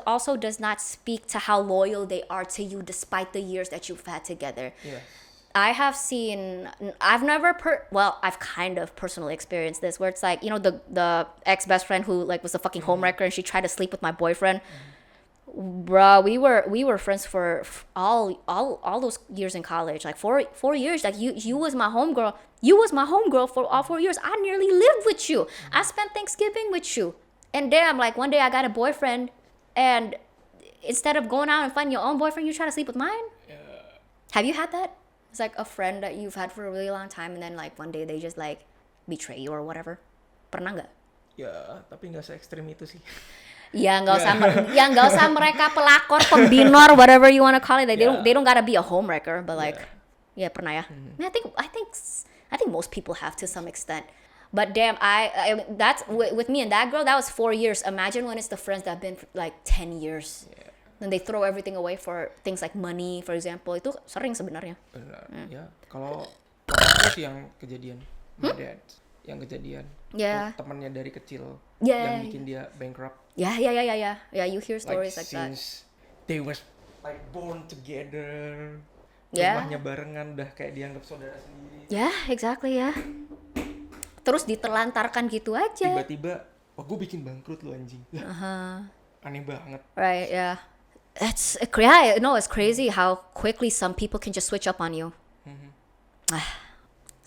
not speak to how loyal they are to you despite the years that you've had together. Yes. I've kind of personally experienced this where it's like, the ex-best friend who like was a fucking homewrecker and she tried to sleep with my boyfriend. Bruh, we were friends for all those years in college, like 4 years. Like you was my homegirl. You was my homegirl for all 4 years. I nearly lived with you. I spent Thanksgiving with you. And damn, like one day I got a boyfriend, and instead of going out and finding your own boyfriend, you try to sleep with mine. Have you had that? It's like a friend that you've had for a really long time, and then like one day they just like betray you or whatever. Pernah nggak? Ya, tapi nggak se-ekstrim itu sih. Nggak usah mereka pelakor, pembinor, whatever you want to call it. Like, they don't gotta be a homewrecker, but like, pernah ya. I think most people have to some extent. But damn, I that's with me and that girl. That was 4 years. Imagine when it's the friends that have been like 10 years. Then they throw everything away for things like money, for example. Itu sering sebenarnya. Benar. Ya, kalau itu sih yang kejadian, my dad, yang kejadian. Temannya dari kecil yang bikin dia bankrupt. Yeah, you hear stories like that. Since they was like born together. Rumahnya barengan, udah kayak dianggap saudara sendiri. Yeah, exactly ya. Terus diterlantarkan gitu aja. Tiba-tiba, gue bikin bangkrut lu anjing. Aneh banget. Right, yeah. It's crazy how quickly some people can just switch up on you.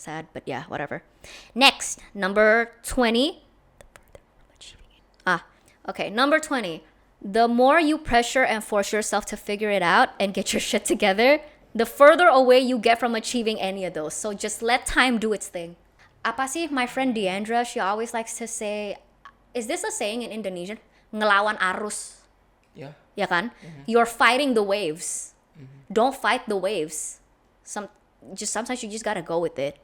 sad, but yeah, whatever. Next, number 20. Okay, number 20. The more you pressure and force yourself to figure it out and get your shit together, the further away you get from achieving any of those. So just let time do its thing. Apa sih, my friend Deandra, she always likes to say, is this a saying in Indonesian? Ngelawan arus. Yeah. Ya kan? You're fighting the waves. Don't fight the waves. Sometimes you just gotta go with it.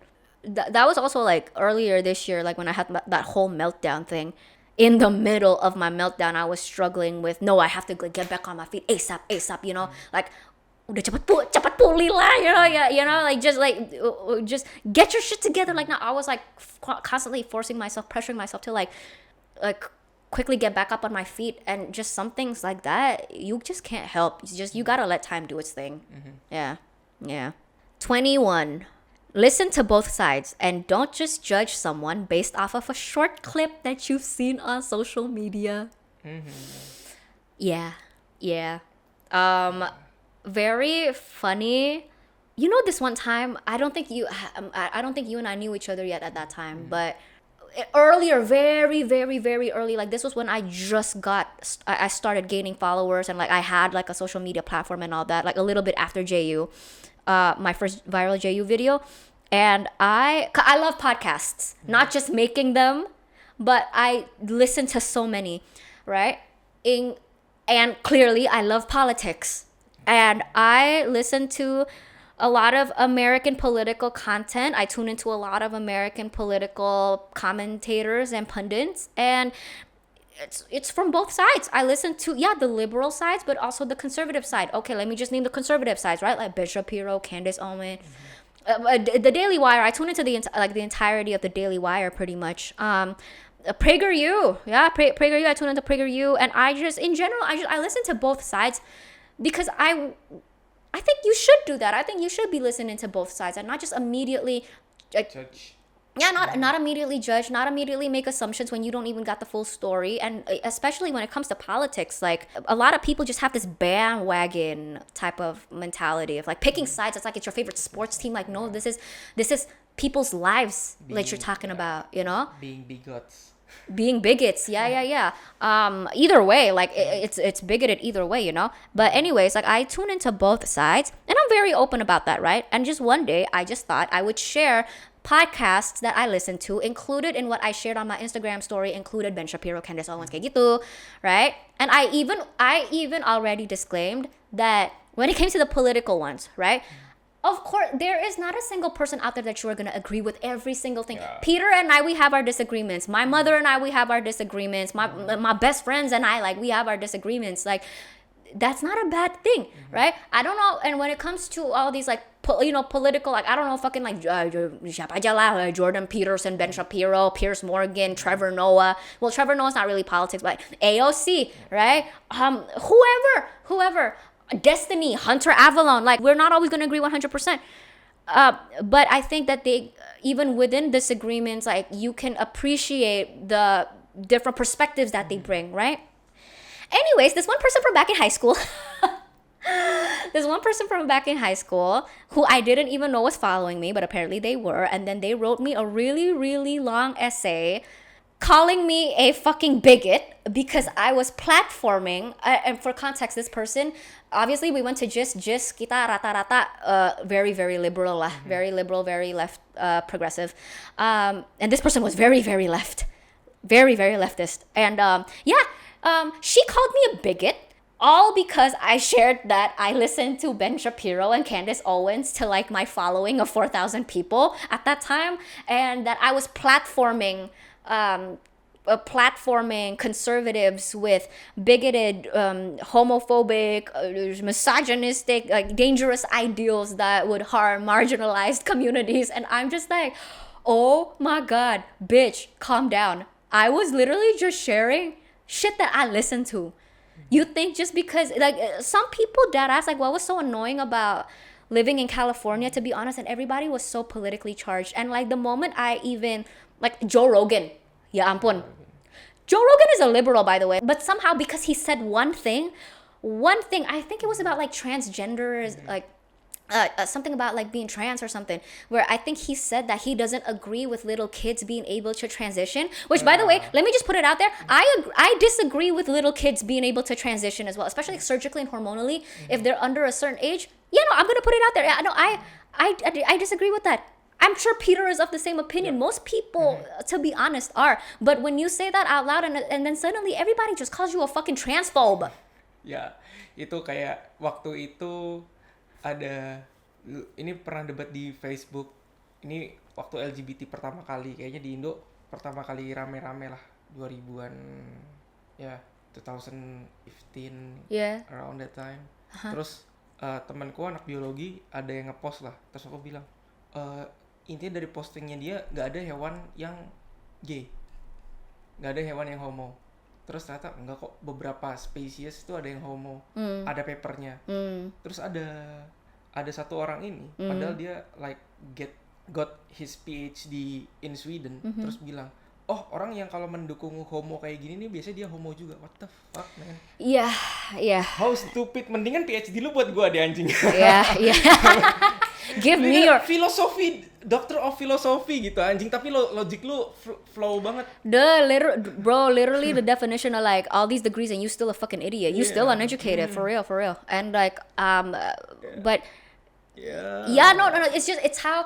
That was also like earlier this year, like when I had that whole meltdown thing. In the middle of my meltdown, I was struggling with, no, I have to get back on my feet ASAP, you know, like udah cepat pulih lah, you know, like just get your shit together. Like now, I was like constantly pressuring myself to like quickly get back up on my feet, and just some things like that you just can't help. You gotta let time do its thing. Yeah. 21. Listen to both sides and don't just judge someone based off of a short clip that you've seen on social media. Yeah. Very funny. You know, this one time, I don't think you and I knew each other yet at that time, but earlier, very, very, very early, like this was when I started gaining followers, and like I had like a social media platform and all that, like a little bit after JU, my first viral JU video. And I love podcasts, not just making them, but I listen to so many, right? And clearly I love politics, and I listen to a lot of American political content. I tune into a lot of American political commentators and pundits, and it's from both sides. I listen to the liberal sides, but also the conservative side. Okay, let me just name the conservative sides, right? Like Ben Shapiro, Candace Owens, the Daily Wire. I tune into the entirety of the Daily Wire pretty much. PragerU, PragerU. I tune into PragerU, and I just in general I listen to both sides because I think you should do that. I think you should be listening to both sides and not just immediately Judge. Yeah, not immediately judge, not immediately make assumptions when you don't even got the full story. And especially when it comes to politics, like a lot of people just have this bandwagon type of mentality of like picking sides. It's like it's your favorite sports team. Like, no, this is people's lives that you're talking about, you know? Being bigots. Being bigots, yeah. Either way, like it's bigoted either way, you know. But anyways, like I tune into both sides, and I'm very open about that, right? And just one day, I just thought I would share podcasts that I listen to. Included in what I shared on my Instagram story included Ben Shapiro, Candace Owens, kayak gitu, right? And I even already disclaimed that when it came to the political ones, right? Of course, there is not a single person out there that you are going to agree with every single thing. Yeah. Peter and I, we have our disagreements. My mother and I, we have our disagreements. My best friends and I, like, we have our disagreements. Like, that's not a bad thing, right? I don't know. And when it comes to all these, like, political, like, I don't know, fucking, like, Jordan Peterson, Ben Shapiro, Piers Morgan, Trevor Noah. Well, Trevor Noah's not really politics, but AOC, right? Whoever. Destiny, Hunter Avalon, like we're not always going to agree 100%. But I think that they, even within disagreements, like you can appreciate the different perspectives that they bring, right? Anyways, this one person from back in high school, who I didn't even know was following me, but apparently they were. And then they wrote me a really, really long essay calling me a fucking bigot because I was platforming, and for context, this person, obviously we went to just kita rata-rata very, very liberal lah, very liberal, very left, progressive, and this person was very, very left, very, very leftist, and she called me a bigot, all because I shared that I listened to Ben Shapiro and Candace Owens to like my following of 4,000 people at that time, and that I was platforming conservatives with bigoted, homophobic, misogynistic, like dangerous ideals that would harm marginalized communities. And I'm just like, oh my God, bitch, calm down. I was literally just sharing shit that I listen to. You think just because, like, some people dead ass, like, what was so annoying about living in California, to be honest, and everybody was so politically charged. And like the moment I even, like Joe Rogan, ya ampun. Joe Rogan is a liberal, by the way, but somehow because he said one thing, I think it was about like transgenders, like something about like being trans or something, where I think he said that he doesn't agree with little kids being able to transition, which by the way, let me just put it out there, I disagree with little kids being able to transition as well, especially like surgically and hormonally. If they're under a certain age, I'm gonna put it out there. No, I disagree with that. I'm sure Peter is of the same opinion. Most people, to be honest, are. But when you say that out loud and then suddenly everybody just calls you a fucking transphobe. Ya, itu kayak waktu itu ada, ini pernah debat di Facebook. Ini waktu LGBT pertama kali, kayaknya di Indo pertama kali rame-rame lah, 2000-an, ya, 2015, around that time. Terus temanku anak biologi ada yang ngepost lah, terus aku bilang, intinya dari postingnya dia nggak ada hewan yang gay, nggak ada hewan yang homo. Terus ternyata enggak kok, beberapa spesies itu ada yang homo, ada papernya. Terus ada satu orang ini, padahal dia like got his PhD in Sweden, terus bilang, oh orang yang kalau mendukung homo kayak gini nih biasanya dia homo juga. What the fuck, man? Iya. How stupid. Mendingan PhD lu buat gua deh anjing. Iya. Give me your philosophy, doctor of philosophy gitu anjing, tapi logic lu flow banget. Literally the definition of like all these degrees and you still a fucking idiot. You still uneducated, for real. And like but no, it's how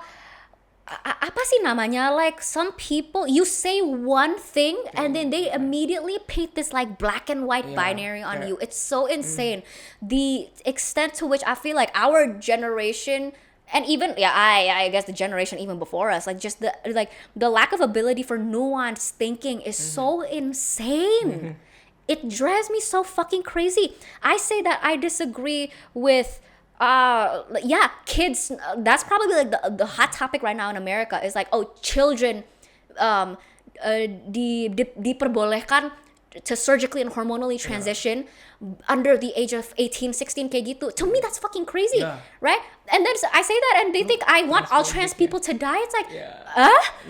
apa sih namanya, like some people you say one thing and then they immediately paint this like black and white binary on you. It's so insane. The extent to which I feel like our generation, and even I guess the generation even before us, like just the lack of ability for nuanced thinking is so insane. It drives me so fucking crazy. I say that I disagree with kids. That's probably like the hot topic right now in America is like, oh, children diperbolehkan to surgically and hormonally transition under the age of 18, 16 kayak gitu. To me that's fucking crazy, right? And then I say that and they think I want all trans people to die. It's like,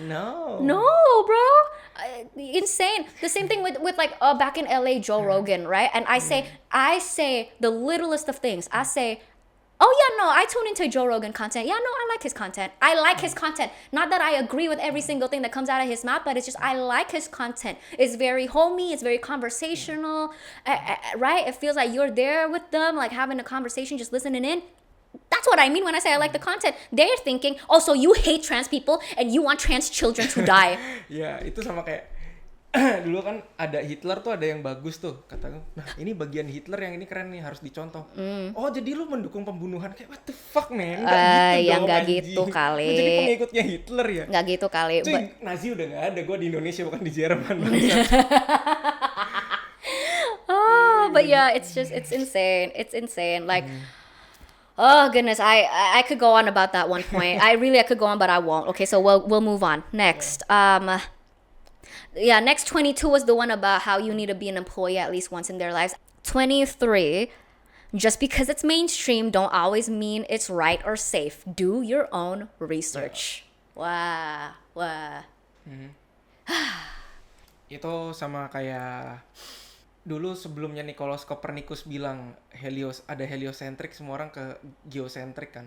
no, bro. Insane. The same thing with like back in LA, Joe Rogan, right? And I say the littlest of things. I say, oh yeah, no, I tune into Joe Rogan content. Yeah, no, I like his content. Not that I agree with every single thing that comes out of his mouth, but it's just I like his content. It's very homey. It's very conversational, right? It feels like you're there with them, like having a conversation, just listening in. That's what I mean when I say I like the content. They're thinking, oh, so you hate trans people and you want trans children to die. Ya, itu sama kayak dulu kan ada Hitler tuh, ada yang bagus tuh, kata gue, nah ini bagian Hitler yang ini keren nih, harus dicontoh. Oh jadi lu mendukung pembunuhan, kayak what the fuck, man? Nggak gitu kali. Lu jadi pengikutnya Hitler ya? Nggak gitu kali. Cuy, Nazi udah nggak ada, gue di Indonesia bukan di Jerman. But yeah, it's insane. It's insane. Like, oh goodness, I could go on about that one point. I could go on, but I won't. Okay, so we'll move on. Next, next 22 was the one about how you need to be an employee at least once in their lives. 23, just because it's mainstream don't always mean it's right or safe. Do your own research. Wah. Itu sama kayak dulu sebelumnya Nicolaus Copernicus bilang ada heliocentrik, semua orang ke geocentrik kan.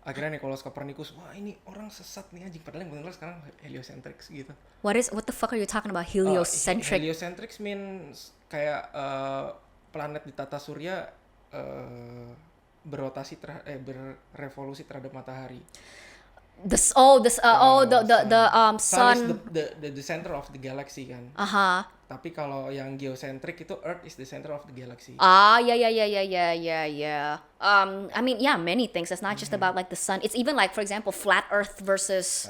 Akhirnya Nicolaus Copernicus, wah ini orang sesat nih anjing, padahal yang bener sekarang heliocentric gitu. What the fuck are you talking about, heliocentric? Heliocentric means kayak planet di tata surya berevolusi terhadap matahari. The sun is the center of the galaxy kan. Tapi kalau yang geocentric itu Earth is the center of the galaxy. Yeah. I mean, many things. It's not just about like the sun. It's even like, for example, flat Earth versus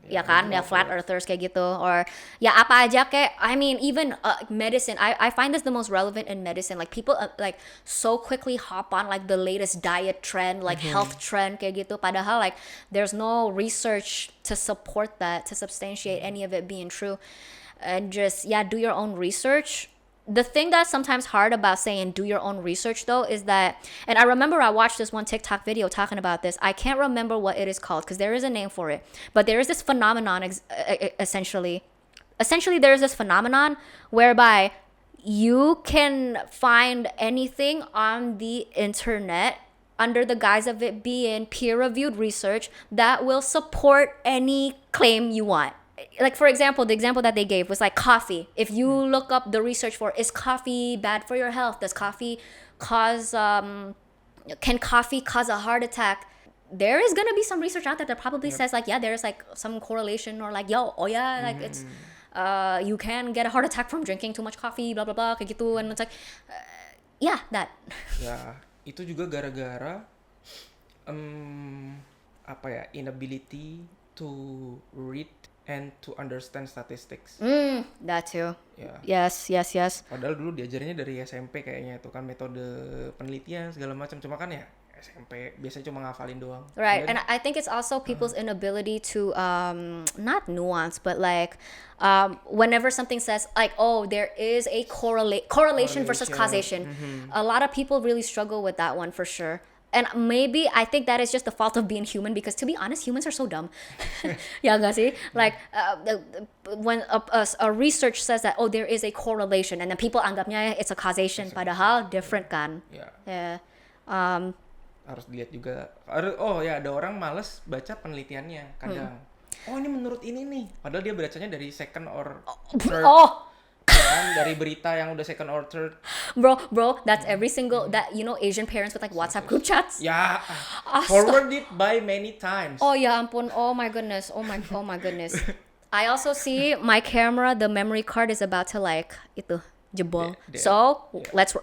flat earthers kayak gitu, or apa aja kayak. I mean, even medicine. I find this the most relevant in medicine. Like people like so quickly hop on like the latest diet trend, like health trend kayak gitu. Padahal like there's no research to support that, to substantiate any of it being true. And just do your own research. The thing that's sometimes hard about saying do your own research though is that, and I remember I watched this one TikTok video talking about this. I can't remember what it is called because there is a name for it, but there is this phenomenon essentially there is this phenomenon whereby you can find anything on the internet under the guise of it being peer-reviewed research that will support any claim you want. Like, for example, the example that they gave was like coffee. If you look up the research for, is coffee bad for your health? Does coffee cause, can coffee cause a heart attack? There is gonna be some research out there that probably says like, yeah, there's like some correlation, or like, yo, oh yeah, like it's, you can get a heart attack from drinking too much coffee, blah blah blah, kayak gitu. And it's like, yeah, that. Ya, itu juga gara-gara apa ya, inability to read and to understand statistics. That too. Ya. Yes. Padahal dulu diajarnya dari SMP kayaknya itu kan metode penelitian segala macam, cuma kan ya SMP biasanya cuma ngafalin doang. Right, and I think it's also people's inability to not nuance, but like whenever something says like, oh, there is a correlation versus causation. A lot of people really struggle with that one for sure. And maybe I think that is just the fault of being human, because to be honest, humans are so dumb. Yeah, gak sih? Like when a research says that, oh, there is a correlation, and then people anggapnya it's a causation, padahal different kan. Yeah. Harus dilihat juga. Oh ya, ada orang males baca penelitiannya kadang. Oh, ini menurut ini nih. Padahal dia bacanya dari second or third. Kan dari berita yang udah second or third. Bro, that's every single that, you know, Asian parents with like WhatsApp group chats. Ya, forward it by many times. Oh ya ampun, oh my goodness. I also see my camera, the memory card is about to like itu jebol. So let's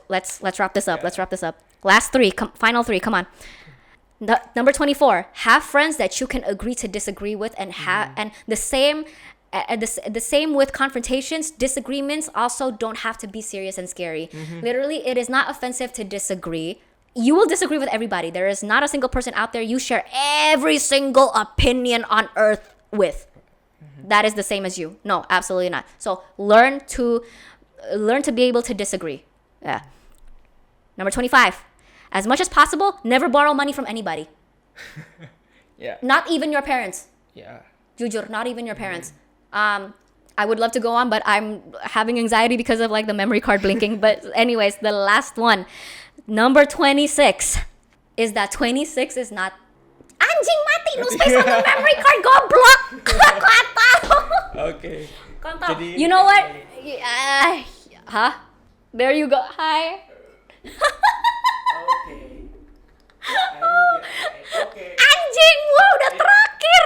wrap this up. Let's wrap this up. Last three, final three. Come on. Number 24. Have friends that you can agree to disagree with, and and the same with confrontations. Disagreements also don't have to be serious and scary. Literally, it is not offensive to disagree. You will disagree with everybody. There is not a single person out there you share every single opinion on earth with. That is the same as you. No, absolutely not. So learn to be able to disagree. Yeah. Number 25. As much as possible, never borrow money from anybody. Yeah. Not even your parents. Yeah. Jujur, not even your parents. I would love to go on, but I'm having anxiety because of like the memory card blinking. But anyways, the last one. Number 26 is that 26 is not... Anjing mati, no space on the memory card, goblok! Kau tahu. Okay. Jadi, you know what? Huh? There you go. Hi. Okay. Anjing, gua udah terakhir.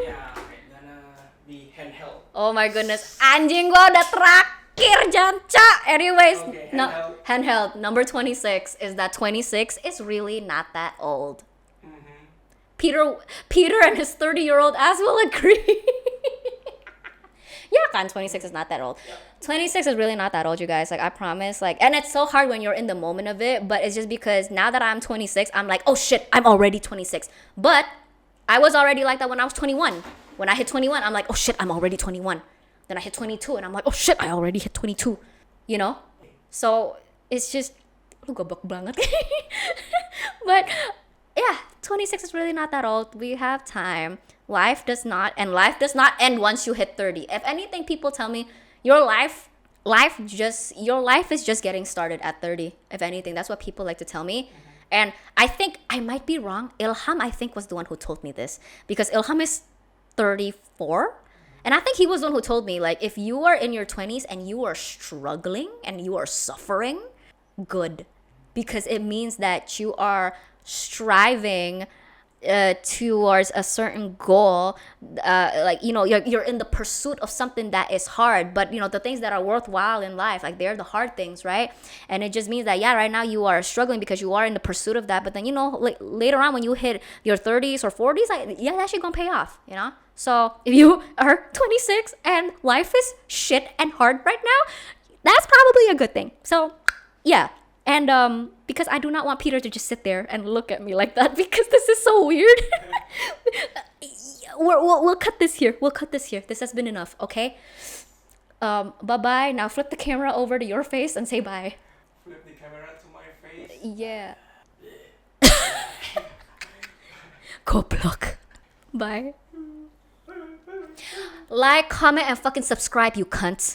Yeah, gonna be handheld. Oh my goodness. Anjing, gua udah terakhir, Janca. Anyways, okay, handheld. Number 26 is that 26 is really not that old. Peter and his 30-year-old ass will agree. Yeah, kan, 26 is not that old. 26 is really not that old, you guys. Like, I promise. Like, and it's so hard when you're in the moment of it, but it's just because now that I'm 26, I'm like, oh shit, I'm already 26. But I was already like that when I was 21. When I hit 21, I'm like, oh shit, I'm already 21. Then I hit 22, and I'm like, oh shit, I already hit 22. You know? So, it's just, lu goblok banget. But, yeah, 26 is really not that old. We have time. Life does not end once you hit 30. If anything, people tell me your life is just getting started at 30. If anything, that's what people like to tell me. And I think I might be wrong. Ilham, I think, was the one who told me this, because Ilham is 34. And I think he was the one who told me, like, if you are in your 20s and you are struggling and you are suffering, good. Because it means that you are striving towards a certain goal, like, you know, you're in the pursuit of something that is hard, but you know, the things that are worthwhile in life, like, they're the hard things, right? And it just means that, yeah, right now you are struggling because you are in the pursuit of that, but then, you know, like, later on when you hit your 30s or 40s, like, yeah, that shit gonna pay off, you know? So if you are 26 and life is shit and hard right now, that's probably a good thing. So yeah. And because I do not want Peter to just sit there and look at me like that, because this is so weird. We'll cut this here. This has been enough, okay? Bye-bye. Now flip the camera over to your face and say bye. Flip the camera to my face? Yeah. Goblok. Bye. Like, comment, and fucking subscribe, you cunts.